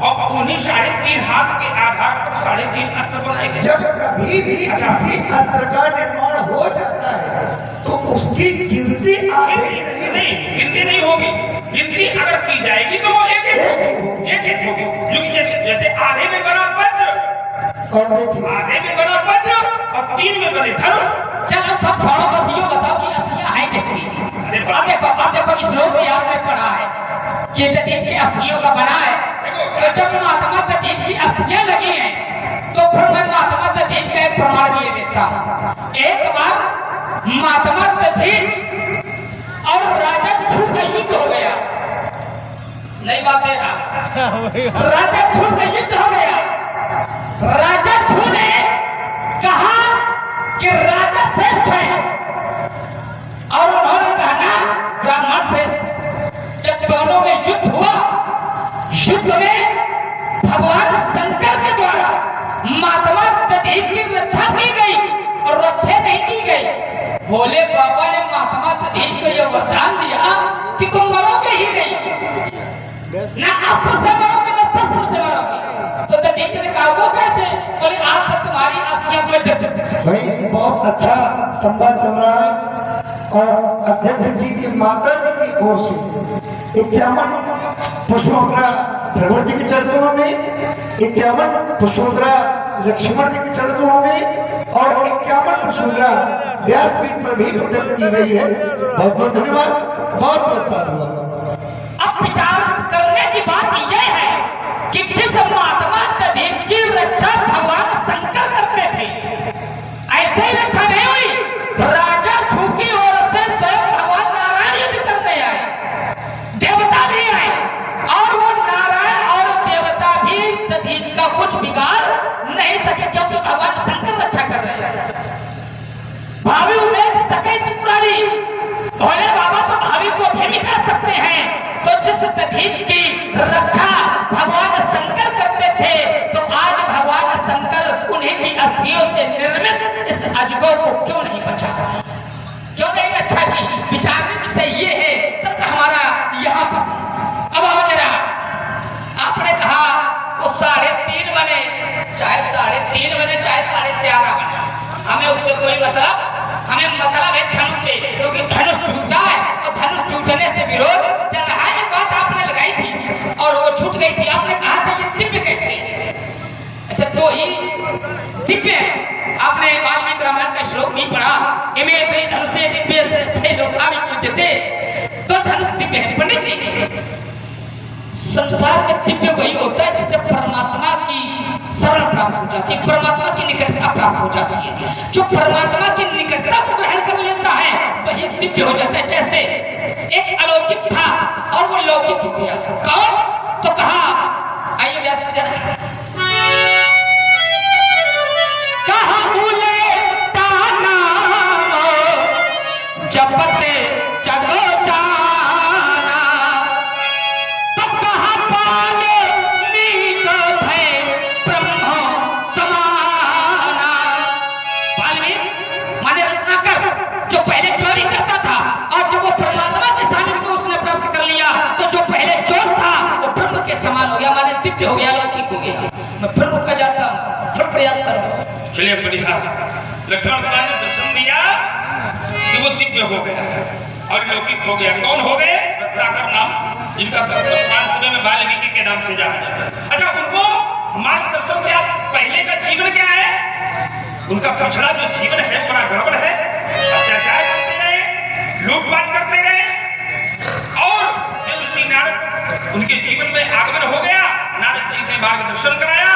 और उन्हीं 3.5 हाथ के आधार पर 3.5 अस्त्र बनाए गए। जब कभी भी किसी अस्त्र का निर्माण हो जाता है तो उसकी गिनती आधे की नहीं, गिनती नहीं होगी। गिनती अगर की जाएगी तो वो एक होगी। जो जैसे आधे में बना वज्र, आधे में बना वज्र और 3 में बने धनुष। चलो सब छोड़ो, बस ये बताओ कि अस्थियां हैं किसकी? अब देखो श्लोक में आपने पढ़ा है कि दधीच की अस्थियों का बना है। तो जब महात्मा दधीच की अस्थियां लगी हैं तो फिर मैं महात्मा दधीच का एक प्रमाण दिए देता हूँ। एक बार महात्मा दधीच और राजा छू का युद्ध हो गया। सही बात है ना। राजा ध्रुव का युद्ध हो गया। राजा ध्रुव ने कहा कि राजा श्रेष्ठ है और उन्होंने कहा ना ब्राह्मण श्रेष्ठ। जब दोनों में युद्ध हुआ, युद्ध में भगवान शंकर के द्वारा महात्मा दधीच की रक्षा की गई और रक्षा नहीं की गई। भोले बाबा ने महात्मा दधीच को यह वरदान दिया कि तुम मरोगे ही नहीं, ना अस्त्र से मरोगे ना शस्त्र से मरोगे। तो दधीच ने कहा वो कैसे? बोले आज तक तुम्हारी अस्थियां कोई भाई बहुत अच्छा संवाद चल रहा है और अध्यक्ष जी की माता जी की ओर से 51 पुष्पोत्रा भगवत जी के चरणों में, 51 पुष्पोत्रा लक्ष्मण जी के चरणों में और 51 पुष्पोत्रा व्यासपीठ पर भी प्रकट की गई है। बहुत बहुत धन्यवाद, बहुत बहुत साधुवाद। अब विचार करने की बात यह है कि जिस महात्मा दधीच की रक्षा भगवान शंकर करते थे, ऐसे ही रक्षा नहीं हुई। राजा ध्रुव की ओर से स्वयं भगवान नारायण युद्ध करने आए, देवता भी आए और वो नारायण और देवता भी दधीच का कुछ बिगाड़ नहीं सके क्योंकि भगवान शंकर रक्षा कर रहे हैं। भावी उम्मीद सके त्रिपुरारी भोले बाबा तो भावी को भी मिटा सकते हैं। तो जिस दधीच की रक्षा भगवान शंकर करते थे, तो आज भगवान शंकर उन्हीं की अस्थियों से निर्मित इस अजगर को क्यों नहीं बचा, क्यों नहीं रक्षा की? विचारने विषय ये है तर्क हमारा यहाँ पर। अब आओ जरा, आपने कहा वो 3:30 बने, चाहे 3:30 बने चाहे 4:30 बने, हमें उससे कोई मतलब, हमें मतलब है धनुष से, क्योंकि धनुष टूटा है और धनुष टूटने से विरोध चल रहा है। एक बात आपने लगाई थी और वो छूट गई थी, आपने कहा था ये दिव्य कैसे? अच्छा, 2 ही दिव्य है। आपने वाल्मीकि रामायण का श्लोक भी पढ़ा, इमे द्वै धनुषे दिव्य श्रेष्ठे लोकानि पूज्यते। तो धनुष दिव्य है। पंडित जी, संसार में दिव्य वही होता है जिसे परमात्मा की शरण प्राप्त हो जाती है, परमात्मा की निकटता प्राप्त हो जाती है। जो परमात्मा की निकटता को ग्रहण कर लेता है वही दिव्य हो जाता है। जैसे एक अलौकिक था और वो लौकिक हो गया। कौन? तो कहा, आइए व्यास जी जरा, कहा भूले ताना जपते जगो जाना, तो कहा पाले नीक भय ब्रह्म समाना। वाल्मीकि माने रत्नाकर जो पहले चोरी करता था और जब वो परमात्मा के सानिध्य में उसने प्राप्त कर लिया, तो जो पहले चोर था वो ब्रह्म के समान हो गया, माने दिव्य हो गया, लौकिक हो गया। मैं फिर रुका जाता हूँ, फिर प्रयास करूँ। चलिए बढ़िया, लक्ष्मण भगवान ने दर्शन दिया कि वो दिव्य हो गया और लौकिक हो गया। कौन हो गए? रत्नाकर नाम, जिनका वर्तमान समय में वाल्मीकि के नाम से जाना जाता है। अच्छा, उनको मार्गदर्शन दिया। पहले का जीवन क्या है? उनका पिछड़ा जो जीवन है बड़ा गड़बड़ है, अत्याचार करते रहे, लूटपाट करते रहे और ऋषि नारद उनके जीवन में आगमन हो गया। नारद जी ने मार्गदर्शन कराया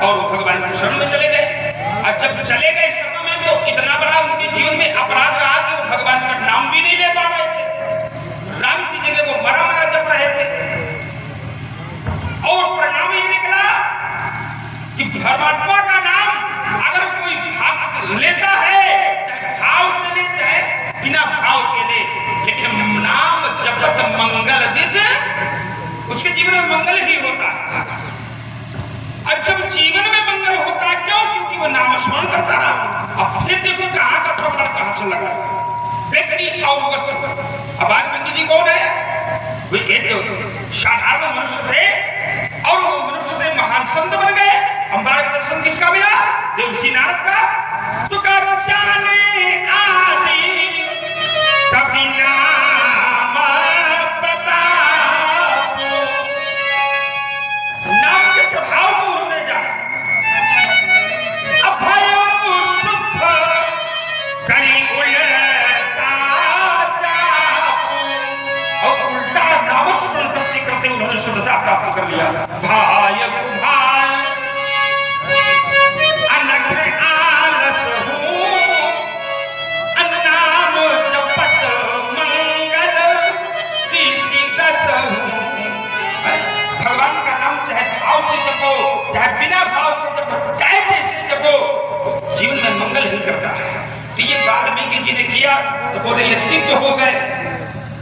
और वो भगवान के शरण में चले गए। और जब चले गए शरण में तो इतना बड़ा उनके जीवन में अपराध रहा कि वो भगवान का नाम भी नहीं ले पा रहे थे। राम की जगह वो मरा मरा जप रहे थे और परिणाम ये निकला कि परमात्मा का नाम अगर कोई भाव लेता है, चाहे भाव से ले चाहे बिना भाव के ले, लेकिन नाम जपत मंगल दिस, उसके जीवन में मंगल ही होता है। अब जब जीवन में मंगल होता है, क्यों? क्योंकि वो नाम स्मरण करता रहा। अब फिर देखो कहाँ का थोड़ा कहाँ से लगा व्यक्ति और वस्तु। अब वाल्मीकि जी कौन है? वे एक साधारण मनुष्य थे और वो मनुष्य से महान संत बन गए। हमारे दर्शन किसका मिला? देवर्षि नारद का। तो कक्षाने आदि कभी नाम प्रताप, नाम के प्रभाव को उन्होंने जाना। अभय शुभ करी उल्टा चाप, और उल्टा नामस्मरण करते करते उन्होंने शुद्धता प्राप्त कर लिया। भाय भाई चाहे बिना भाव के जब चाहे जैसे जब वो जीवन में मंगल ही करता है। तो ये वाल्मीकि जी ने किया तो बोले ये दिव्य हो गए,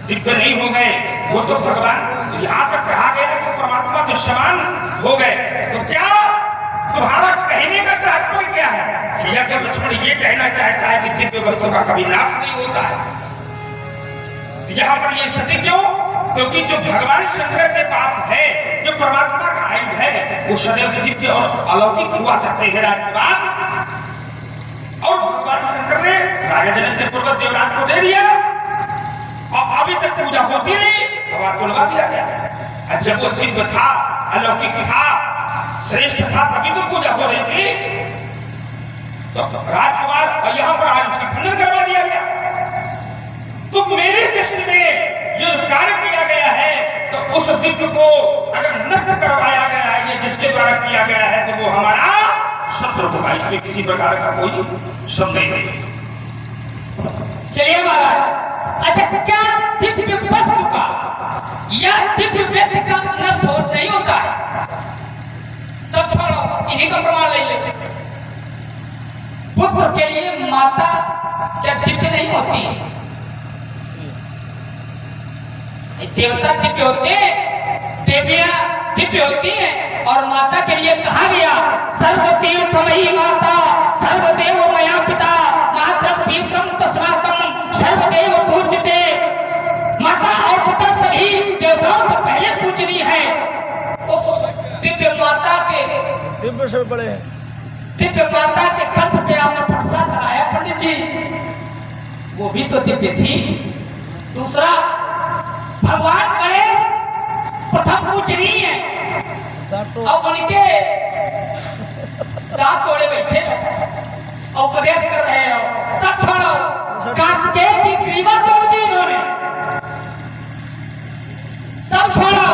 दिव्य नहीं हो गए, वो तो भगवान यहाँ तक कहा गया कि परमात्मा के समान हो गए। तो क्या तुम्हारा कहने का तात्पर्य क्या है? या कि लक्ष्मण ये कहना चाहता है कि दिव्य वस्तु का कभी नाश नहीं होता है? यहाँ पर ये स्थिति क्यों? क्योंकि जो भगवान शंकर के पास है, जो परमात्मा का आयु है, वो सदैव दिव्य और अलौकिक हुआ करते हैं राजकुमार। और भगवान शंकर ने राजा जनक पूर्वक देवराज को दे दिया और अभी तक पूजा होती नहीं, भगवान को लगा दिया गया। जब वो दिव्य था, अलौकिक था, श्रेष्ठ था, तभी तो पूजा हो रही थी। तो राजकुमार और यहाँ पर आज उसका खंडन करवा दिया गया। तो मेरी दृष्टि में जो कार्य किया गया है, तो उस दिव्य को अगर नष्ट करवाया गया है, ये जिसके द्वारा किया गया है, तो वो हमारा शत्रु होगा। इसमें किसी प्रकार का कोई संदेह नहीं। चलिए महाराज, अच्छा क्या दिव्य वस्तु का या दिव्य व्यक्ति का नष्ट हो नहीं होता है? सब छोड़ो, इन्हीं का प्रमाण ले लेते। पुत्र के लिए माता क्या दिव्य नहीं होती? देवता दिव्य होते हैं, देवियां दिव्य होती हैं, और माता के लिए कहा गया सर्वतीर्थमयी माता सर्वदेव मया पिता मातरम पीतरम तस्मातम सर्वदेव पूज्यते। माता और पिता सभी देवताओं से पहले पूजनीय है। उस दिव्य माता के दिव्य से बड़े हैं, दिव्य माता के कंठ पे आपने फरसा चढ़ाया पंडित जी, वो भी तो दिव्य थी। दूसरा, भगवान गणेश प्रथम पूजनीय है, अब उनके दांत तोड़े बैठे और उपदेश कर रहे हो। सब छोड़ो, कार्तिकेय की ग्रीवा तोड़ दी इन्होंने। सब छोड़ो,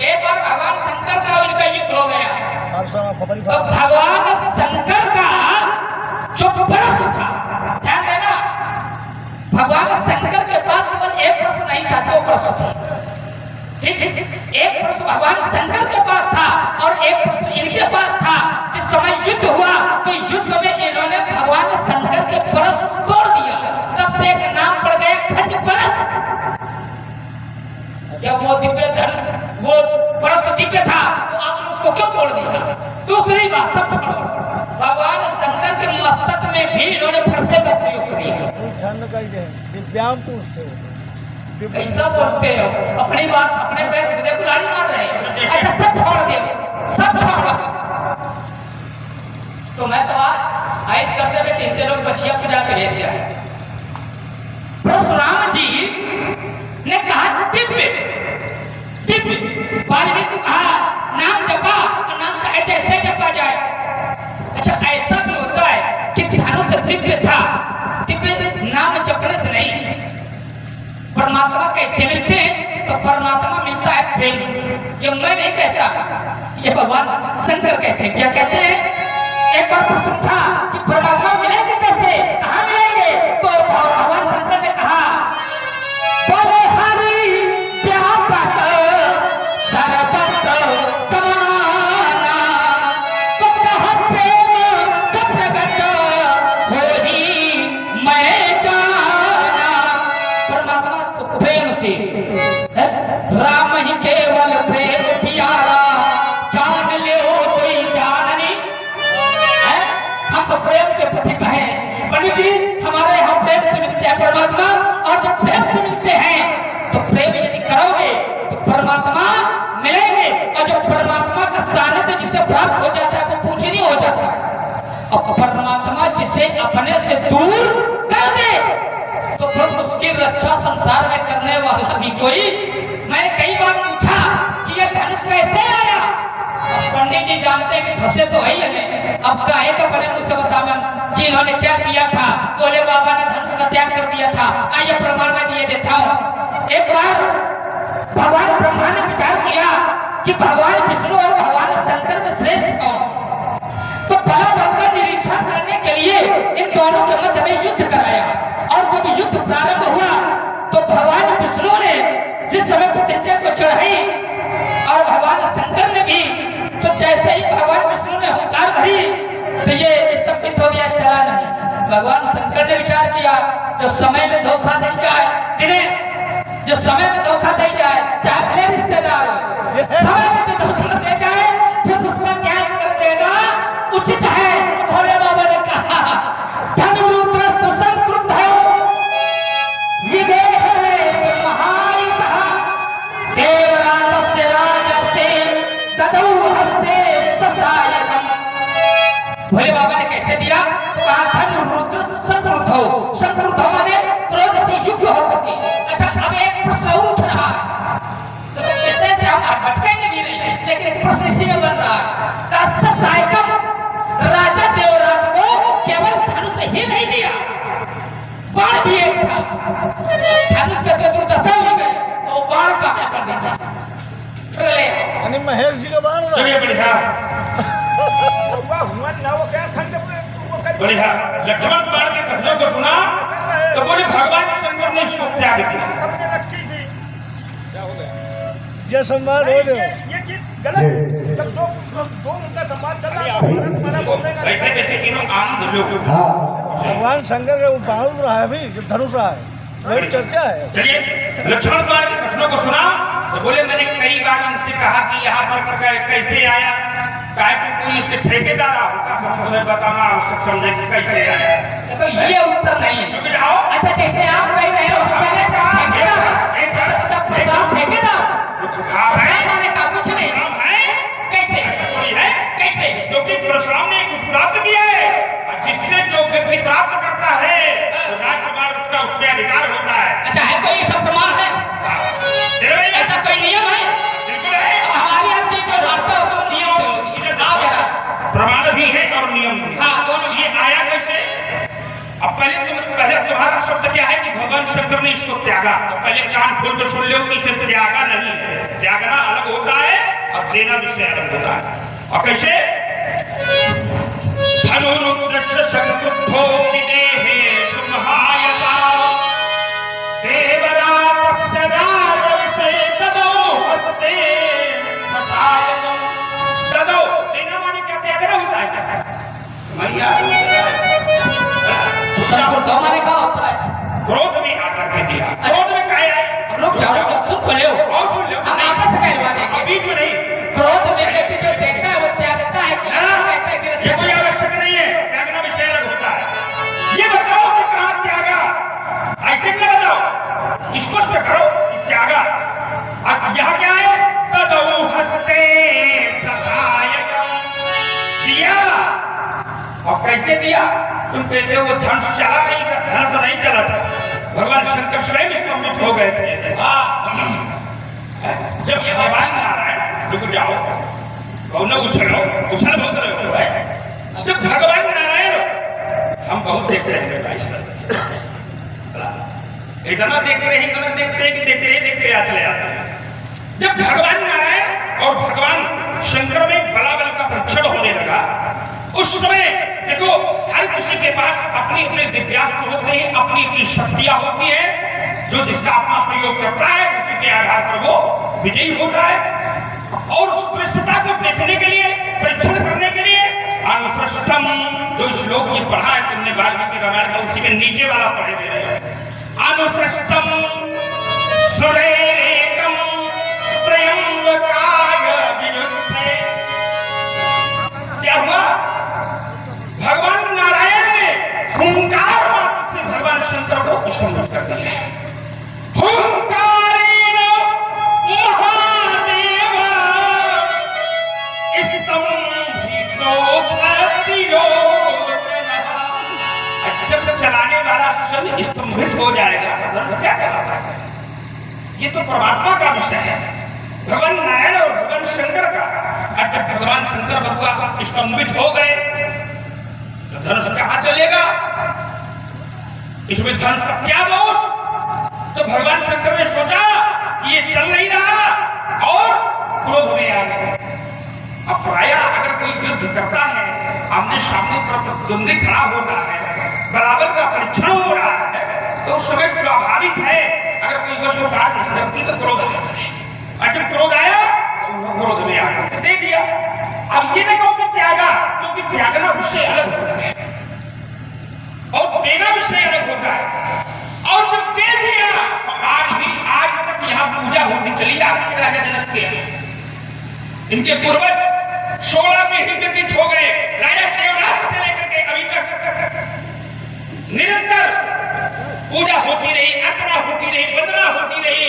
एक बार भगवान शंकर का उनका युद्ध हो गया। तो भगवान शंकर का जो प्रश्न था, ध्यान देना, भगवान शंकर के पास केवल एक प्रश्न नहीं था, दो प्रश्न थे। ठीक है, एक प्रश्न भगवान शंकर के पास था और एक प्रश्न इनके पास था। जिस समय युद्ध हुआ तो युद्ध में इन्होंने भगवान शंकर के प्रश्न तोड़ दिया। तब से एक नाम पड़ गया खंड परस। जब वो दिव्य धनुष, वो परस दिव्य था, तो आपने उसको क्यों तोड़ दिया? दूसरी बात, सब छोड़ो, भगवान शंकर के मस्तक में भी इन्होंने फरसे का प्रयोग किया। दिव्यांग पूछते हो, कैसा बोलते हो? अपनी बात अपने पैर खुदे गुलाड़ी मार रहे हैं। अच्छा सब छोड़ दे, सब छोड़। तो मैं तो आज आइस करते हुए कहते लोग बचिया पूजा करिए क्या? परशुराम जी ने कहा दिव्य दिव्य, वाल्मीकि को कहा नाम जपा और नाम चाहे जैसे जपा जाए। अच्छा ऐसा भी होता है कि धनुष दिव्य था, दिव्य नाम जपने से नहीं। परमात्मा कैसे मिलते हैं? तो परमात्मा मिलता है प्रेम से। ये मैं नहीं कहता, ये भगवान शंकर कहते हैं। क्या कहते हैं? एक बार प्रश्न था कि परमात्मा मिलेंगे कैसे, कहाँ मिलेंगे? तो भगवान शंकर ने कहा बोले हरि व्यापक सर्वत्र समाना, तो कहा प्रेम सब प्रगट होई मैं जाना। परमात्मा तो प्रेम से, राम ही केवल प्रेम प्यारा, जान ले कोई जाननी। हम तो प्रेम के पति कहें पंडित जी, हमारे यहाँ प्रेम से मिलते हैं परमात्मा, और जब प्रेम से मिलते हैं तो प्रेम यदि करोगे तो परमात्मा मिलेंगे, और जो परमात्मा का सानिध्य जिसे प्राप्त हो जाता है वो पूजनीय हो जाता है। और परमात्मा जिसे अपने से दूर कर दे तो फिर उसकी रक्षा संसार में करने वाला भी कोई। मैंने कई बार पूछा कि ये धनुष कैसे आया? पंडित जी जानते हैं कि फंसे तो है ही नहीं। अब चाहे तो बड़े मुझसे बतावन कि इन्होंने क्या किया था। बोले बाबा ने धनुष का त्याग कर दिया था। आइए प्रमाण में दिए देता हूँ। एक बार भगवान ब्रह्मा ने विचार किया कि भगवान विष्णु और भगवान शंकर में श्रेष्ठ कौन? तो बला बल का निरीक्षण करने के लिए इन दोनों के मध्य में युद्ध कराया, और जब युद्ध प्रारंभ हुआ तो भगवान विष्णु ने जिस समय प्रतिज्ञा को चढ़ाई और भगवान शंकर ने भी, तो जैसे ही भगवान शंकर ने विचार किया जो समय में धोखा दे जाए, दिनेश, जो समय में धोखा दे जाए, चाहे भले रिश्तेदार हो, समय में जो धोखा दे जाए फिर उसका त्याग कर देना उचित है। भोले बाबा ने कहा धनुरुद्रस्तु संक्रुद्धो विदेह महायशः देवराजस्य राजर्षे ददौ हस्ते ससायकम्। भोले बाबा ने कैसे दिया? तो कहा धनुरुद्रस्तु संक्रुद्धो, संक्रुद्धो माने क्रोध से युक्त होकर के। अच्छा, अब एक प्रश्न उठ रहा है, तो इससे से हम भटकेंगे भी नहीं, लेकिन एक प्रश्न इसी में बन रहा है, ससायकम, राजा देवराज को केवल धनुष ही नहीं दिया, बाण भी एक था। धनुष के तो दुर्दशा हो गई, तो बाण कहाँ कर दीजिए? फिर ले यानी महेश जी का बाण रहा। चलिए बढ़िया बढ़िया। लक्ष्मण कुमार के कथनों को सुना तो बोले भगवान शंकर ने इसको त्याग किया। ये सम्मान हो गया। ये चीज गलत है। जब दो उनका संवाद चल रहा है, बैठे बैठे तीनों आनंद लो। हाँ भगवान शंकर का बाण रहा है अभी, जो धनुष रहा है, वही चर्चा है। चलिए, लक्ष्मण कुमार के कथनों को सुना तो बोले मैंने कई बार उनसे कहा कि यहाँ पर कैसे आया, क्या कोई इसके ठेकेदार होगा, हमें बताना आवश्यक समझे कि कैसे आया। तो ये उत्तर नहीं है। क्योंकि जाओ अच्छा, जैसे आप कह रहे हो ठेकेदार हाँ है मैंने कहा कुछ नहीं राम है कैसे कोई है कैसे क्योंकि परशुराम ने कुछ प्राप्त किया है और जिससे जो व्यक्ति प्राप्त करता है तो राजकुमार उसका उसमें अधिकार होता है। अच्छा, है कोई ऐसा प्रमाण है? ऐसा कोई नियम है? बिल्कुल है। अब हमारी आपकी जो वार्ता हो वो नियम से होगी। इधर आओ जरा। प्रमाण भी है और नियम भी। हाँ, दोनों। ये आया कैसे? अब पहले तुम्हारा शब्द क्या है कि भगवान शंकर ने इसको त्यागा, तो पहले कान खोल कर सुन लो कि इसे त्यागा नहीं, त्यागना अलग होता है और देना विषय अलग होता है। और कैसे? धनुरुद्रस्य संक्रुद्धो विदेहे सुमहायसा देवराजस्य राजर्षे ददौ हस्ते ससायकम्। ददौ देना माने क्या? त्यागना होता है क्या? मैया संकुल हमारे का होता है। क्रोध में आकर के दिया। क्रोध में क्या है? रुक जाओ, सुख लो और सुन लो। हम आपस में कहलवा देंगे। बीच में नहीं। क्रोध में व्यक्ति जो देखता है वो त्यागता है कि कहता है कि ये कोई आवश्यक नहीं है, त्यागना विषय अलग होता है। ये बताओ कि कहाँ त्यागा, ऐसे न बताओ, स्पष्ट करो कि त्यागा। अब यहाँ क्या है? तदौ हस्ते ससायकम्। दिया। और कैसे दिया? तुम कहते हो वो धनुष चला नहीं था, धनुष नहीं चला था, भगवान शंकर स्वयं स्तंभित हो गए थे। जब ये भगवान नारायण, रुक जाओ, कौन उछलो, उछल बहुत रहे हो भाई। जब भगवान नारायण, हम बहुत देखते हैं भाई, इतना देखते रहे कि देखते आ चले आते हैं। जब भगवान नारायण और भगवान शंकर में बलाबल का परीक्षण होने लगा, उस समय देखो हर किसी के पास अपनी अपनी दिव्यास्त्र होते हैं, अपनी अपनी शक्तियां होती है, जो जिसका अपना प्रयोग करता है उसी के आधार पर वो विजयी होता है। और उस श्रेष्ठता को देखने के लिए, परीक्षण करने के लिए अनुसृष्टम, जो श्लोक ये पढ़ा है तुमने वाल्मीकि रामायण का, उसी के नीचे वाला पढ़े हुए अनुसृष्टम सुरेरेकम त्रयंबकाय विरुद्धे। क्या हुआ? भगवान नारायण ने हुंकार मात्र से भगवान शंकर को स्तंभित कर दिया। हुंकारेण महादेव जब चलाने वाला स्वयं स्तंभित हो जाएगा तो क्या कहलाता है? ये तो परमात्मा का विषय है, भगवान नारायण और भगवान शंकर का। और जब भगवान शंकर भगवान स्तंभित हो गए तो धनुष कहां चलेगा? इसमें धनुष का क्या दोष? तो भगवान शंकर ने सोचा कि ये चल नहीं रहा और क्रोध में आ गए। अब प्राय अगर कोई युद्ध करता है, आमने सामने प्रतिद्वंदी खड़ा होता है, बराबर का परीक्षण हो रहा है, तो उस समय स्वाभाविक है अगर कोई वस्तु कार्य नहीं करती तो क्रोध आता है। और जब क्रोध आया तो वो क्रोध में आकर दे दिया। अब ये देखो कि त्यागा, क्योंकि त्यागना उससे अलग होता है। और चली आ गई राजा जनक के। इनके पूर्वज 16 में ही व्यतीत हो गए। राजा देवराज से लेकर के अभी तक निरंतर पूजा होती रही, अर्चना होती रही, वंदना होती रही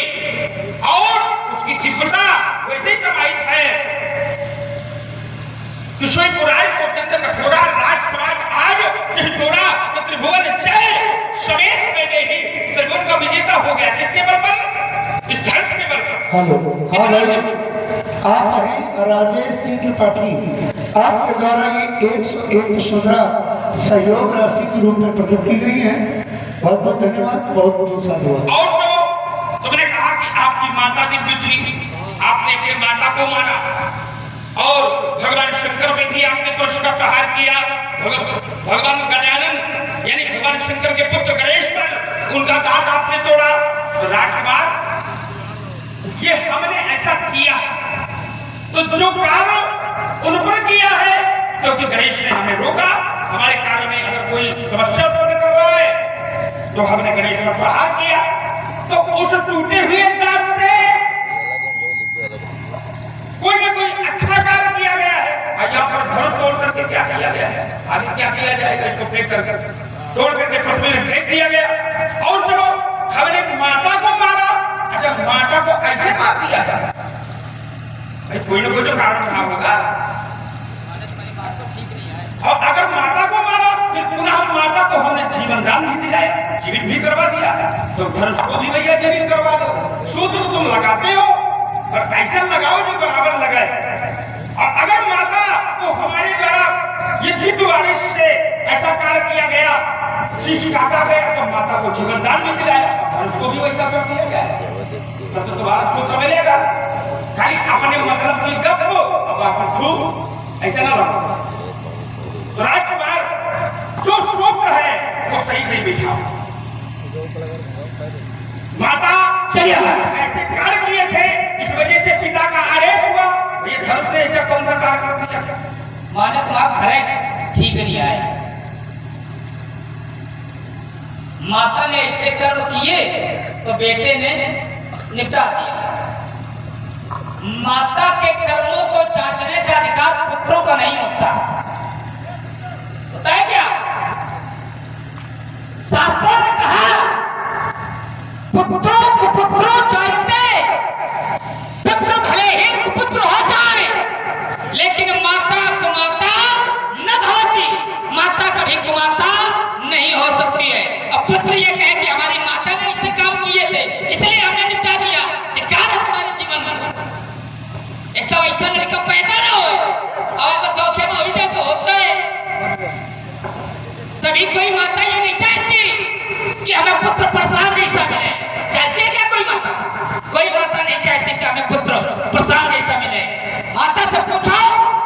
और उसकी तीव्रता वैसे ही प्रवाहित है। किशोरपुराय को चंद्र कठोरा राजस्वाद आज त्रिपुरा त्रिभुवन जय समेत में ही त्रिभुवन का विजेता हो गया। किसके बल पर? इस धनुष के बल पर। हेलो, हाँ भाई, आप हैं राजेश सिंह त्रिपाठी। आपके द्वारा ये 101 मुद्रा सहयोग राशि के रूप में प्रकट की गई है। बहुत बहुत धन्यवाद, बहुत बहुत साधुवाद। और जो तुमने कहा कि आपकी माता दिव्य थी, आपने अपनी माता को माना और भगवान शंकर पे भी आपने त्रिशूल का प्रहार किया। भगवान गजानन यानी भगवान शंकर के पुत्र गणेश पर उनका दांत आपने तोड़ा। तो राजकुमार, ये हमने ऐसा किया तो जो कार्य उन पर किया है, क्योंकि गणेश ने हमें रोका। हमारे कार्य में अगर कोई समस्या उत्पन्न कर रहा है तो हमने गणेश पर प्रहार किया। तो उस टूटे हुए दांत से कोई ना कोई अच्छा कार्य किया गया है। यहाँ पर धनुष तोड़ करके क्या किया गया है, आगे क्या किया जाएगा, इसको फेंक कर तोड़ करके पृथ्वी में फेंक दिया गया। और जो हमने माता को मारा, अच्छा माता को ऐसे मार दिया जाए, कोई ना कोई तो कारण रहा होगा। और अगर माता को मारा फिर पुनः माता को हमने जीवन दान भी दिलाया, जीवित भी करवा दिया, तो धनुष को भी भैया जीवित करवा दो। सूत्र तुम लगाते हो और ऐसा लगाओ जो बराबर लगाए। और अगर माता को हमारे द्वारा ये विद्ध वारिश से ऐसा कार्य किया गया, शीश काटा गया, तो माता को जीवन दान भी दिलाया, धनुष को भी वैसा कर दिया जाए, तब तो तुम्हारा सूत्र मिलेगा। खाली अपने मतलब की गप हो अब आप खूब ऐसा ना रखो। तो राजकुमार, जो सूत्र है वो सही से बिठाओ। माता चलिए ऐसे कार्य किए थे, इस वजह से पिता का आदेश हुआ। ये धनुष ने ऐसा कौन सा कार्य कर दिया? माने तो आप खरे ठीक नहीं आए। माता ने ऐसे कर्म किए तो बेटे ने निपटा दिया। माता के कर्मों को जांचने का अधिकार पुत्रों का नहीं होता। बताए क्या? शास्त्रों ने कहा पुत्रों कुपुत्रों चाहते, पुत्र भले ही कुपुत्र हो जाए लेकिन माता कुमाता न भवती, माता कभी कुमाता नहीं हो सकती है। अब पुत्र ये कहे कि हमारी माता ने इससे काम किए थे इसलिए हमने निपटा दिया, धिक्कार है तुम्हारे जीवन में। एक तो ऐसा लड़का पैदा ना हो और अगर धोखे में हो जाए तो होता है। तभी कोई माता ये नहीं चाहती कि हमें पुत्र प्रसाद जैसा मिले। चाहती है क्या कोई माता? कोई माता नहीं चाहती कि हमें पुत्र प्रसाद जैसा मिले। माता से पूछो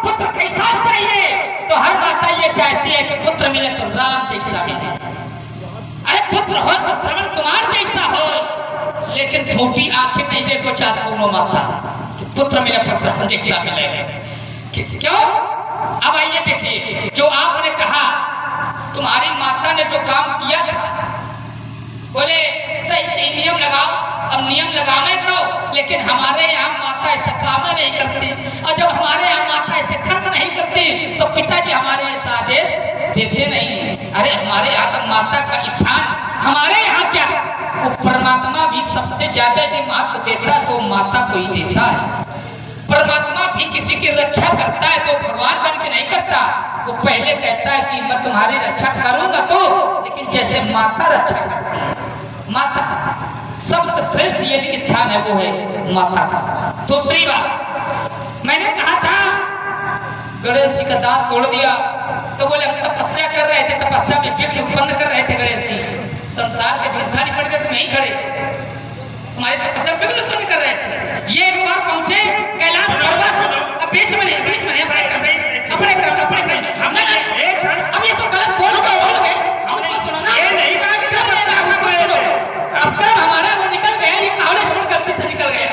पुत्र कैसा चाहिए, तो हर माता ये चाहती है कि पुत्र मिले तो राम जैसा मिले। अरे पुत्र हो तो श्रवण कुमार जैसा हो, लेकिन छोटी आंखें नहीं देखो चाहती दोनों माता, पुत्र मिले प्रसाद जैसा मिले। क्यों? अब आइए देखिए, जो आपने कहा तुम्हारी माता ने जो काम किया था, बोले सही सही नियम लगाओ। अब नियम लगावे तो, लेकिन हमारे यहाँ माता ऐसा काम नहीं करती, और जब हमारे यहाँ माता ऐसे कर्म नहीं करती तो पिताजी हमारे ऐसा आदेश देते नहीं। अरे हमारे यहाँ तो माता का स्थान, हमारे यहाँ क्या, वो परमात्मा भी सबसे ज्यादा यदि महत्व देता है तो माता को ही देता है। परमात्मा भी किसी की रक्षा करता है तो भगवान बन के नहीं करता, वो पहले कहता है कि मैं तुम्हारी रक्षा करूंगा तो, लेकिन जैसे माता रक्षा करती है। माता सबसे श्रेष्ठ यदि स्थान है वो है माता का। दूसरी बात मैंने कहा था गणेश जी का दांत तोड़ दिया, तो बोले हम तपस्या कर रहे थे, तपस्या में विघ्न उत्पन्न कर रहे थे गणेश जी। संसार के झूठा निपट गए, तुम यहीं खड़े, तुम्हारी तपस्या विघ्न उत्पन्न कर रहे थे। ये एक बार पहुंचे कैलाश पर्वत, अब बीच में अपने अब ये तो गलत बोल गए, सुनो ना, ये नहीं कहा कि अब कर्म हमारा वो निकल गया, ये कहानी सुन गलती से निकल गया।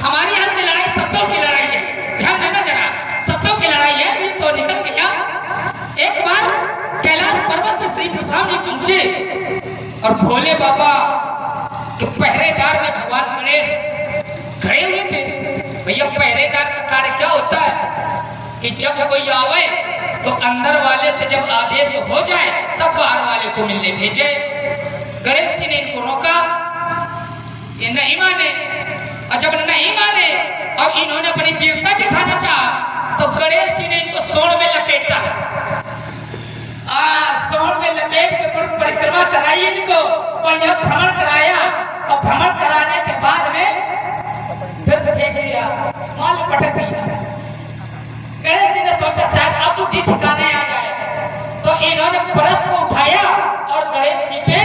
हमारी यहाँ की लड़ाई सत्यों की लड़ाई है, ध्यान देना जरा, सत्यों की लड़ाई है, ये तो निकल गया। एक बार कैलाश पर्वत में श्री परशुराम जी पहुंचे और भोले बाबा के पहरेदार में भगवान गणेश भैया पहरेदार का कार्य क्या होता है कि जब कोई आवे तो अंदर वाले से जब आदेश हो जाए तब बाहर वाले को मिलने भेजे। गणेश जी ने इनको रोका, ये नहीं माने, और जब नहीं माने और इन्होंने अपनी वीरता दिखाना चाहा तो गणेश जी ने इनको सोड़ में लपेटा। सोड़ में लपेट के परिक्रमा कराई, इनको बढ़िया भ्रमण कराया, और भ्रमण कराने के बाद में फिर फेंक दिया, माल पटक दिया। गणेश जी ने सोचा शायद अब बुद्धि ठिकाने आ जाए, तो इन्होंने परस को उठाया और गणेश जी पे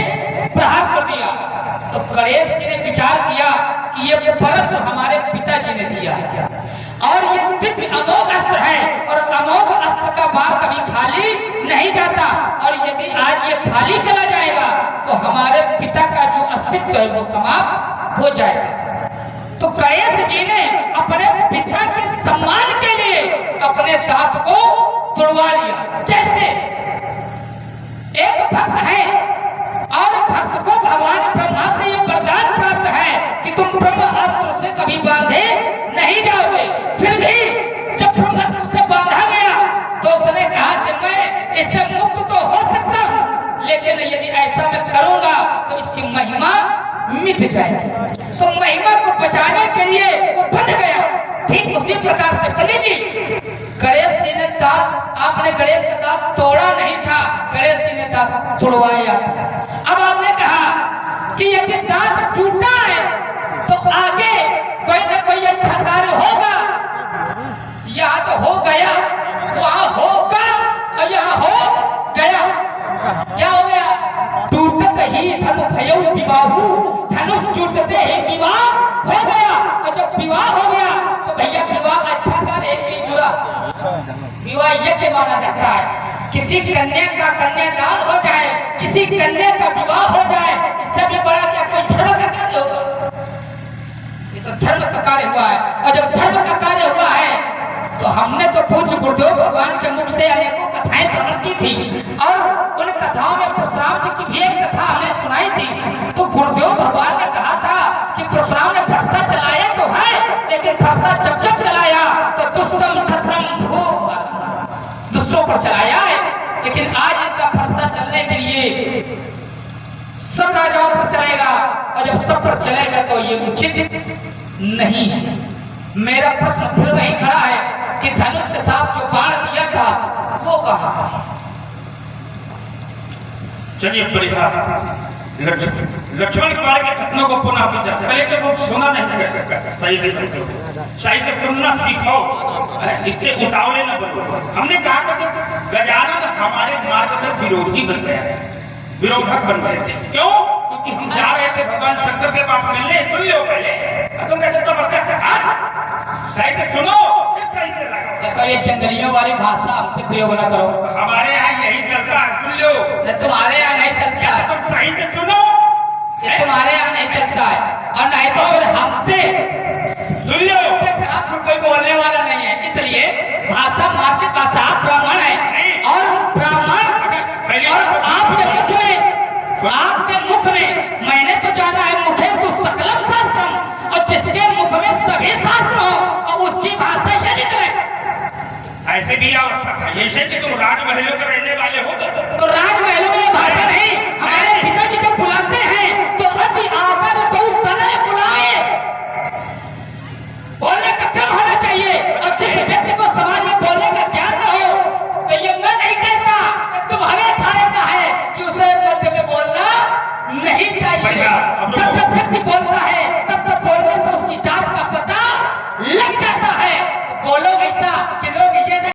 प्रहार कर दिया। तो गणेश जी ने विचार किया कि ये परस हमारे पिताजी ने दिया है और ये दिव्य अमोघ अस्त्र है, और अमोघ अस्त्र का बार कभी खाली नहीं जाता, और यदि आज ये खाली चला जाएगा तो हमारे पिता का जो अस्तित्व है वो समाप्त हो जाएगा। तो गणेश जी ने अपने पिता के सम्मान के लिए अपने दांत को तुड़वा लिया। जैसे एक भक्त है और भक्त को भगवान ब्रह्मा से ये वरदान प्राप्त है कि तुम ब्रह्मास्त्र से कभी बांधे नहीं जाओगे, फिर भी जब ब्रह्मास्त्र से बांधा गया तो उसने कहा कि मैं इससे मुक्त तो हो सकता हूं, लेकिन यदि ऐसा मैं करूंगा तो इसकी महिमा मिट जाएगी। सो महिमा को बचाने के लिए वो बन गया। ठीक उसी प्रकार से पंडित जी, गणेश जी ने दांत, आपने गणेश का दांत तोड़ा नहीं था, गणेश जी ने दांत तुड़वाया। अब आपने कहा कि यदि दांत टूटा है तो आगे कोई ना कोई अच्छा कार्य होगा, यहाँ तो हो गया, वहां होगा और यहाँ हो गया। क्या हो गया? टूटत ही धनु भयो विवाहु, धनुष टूटते ही विवाह हो गया। और जब विवाह हो गया तो भैया विवाह अच्छा कार्य नहीं बुरा, विवाह यज्ञ माना जाता है। किसी कन्या का कन्यादान हो जाए, किसी कन्या का विवाह हो जाए, इससे भी बड़ा क्या कोई धर्म का कार्य होगा? ये तो धर्म का कार्य हुआ है, और जब धर्म का कार्य हुआ है तो हमने तो पूज्य गुरुदेव भगवान के मुख से अनेकों कथाएं श्रवण की थी, और उन कथाओं में परशुराम जी की भी एक कथा हमने सुनाई थी। तो गुरुदेव भगवान ने कहा था कि परशुराम ने फरसा चलाया तो है, लेकिन फरसा जब जब चलाया तो दुष्टम छत्रम भूप, दुष्टों पर चलाया है। लेकिन आज इनका फरसा चलने के लिए सब राजाओं पर चलेगा, और जब सब पर चलेगा तो ये उचित नहीं है। मेरा प्रश्न फिर वही खड़ा है कि धनुष के साथ जो बाण दिया था वो कहाँ? चलिए परिवार, लक्ष्मण कुमार के कथनों को पुनः विचार, पहले तो वो सुना नहीं, सही से सही से सुनना सीखो, इतने उतावले न बनो। हमने कहा कि गजानन हमारे मार्ग में विरोधी बन गया, विरोधक बन गए थे। क्यों? क्योंकि हम जा रहे थे भगवान शंकर के पास मिलने। सुन लो पहले, तुम कहते तो बच्चा सही से सुनो, सही से लगा। देखो ये जंगलियों वाली भाषा हमसे प्रयोग न करो, हमारे यहाँ यही चलता है, सुन लो। तुम्हारे यहाँ नहीं चलता है, तुम सही से सुनो, ये तुम्हारे यहाँ नहीं चलता है, और नहीं तो फिर हमसे सुन लो, खराब फिर कोई बोलने वाला नहीं है। इसलिए भाषा मातृ भाषा ब्राह्मण है, और ब्राह्मण और आपके मुख में मैंने तो जाना है मुखे तो सकलम शास्त्रम, और जिसके मुख में सभी शास्त्र हो और उसकी भाषा ये निकले। ऐसे भी आवश्यक है, जैसे कि तुम राजमहलों के रहने वाले हो तो राजमहलों में भाषा नहीं, हमारे पिताजी को बुलाते हैं तो अति आदर तो तनय बुलाए, बोलने का क्रम होना चाहिए। और जिस व्यक्ति को समाज में बोलने का ज्ञान न हो तो ये मैं नहीं कहता, तुम्हारे थाने का है कि उसे मध्य में बोलना नहीं चाहिए। जब जब व्यक्ति बोलता है तब तब बोलने से उसकी जात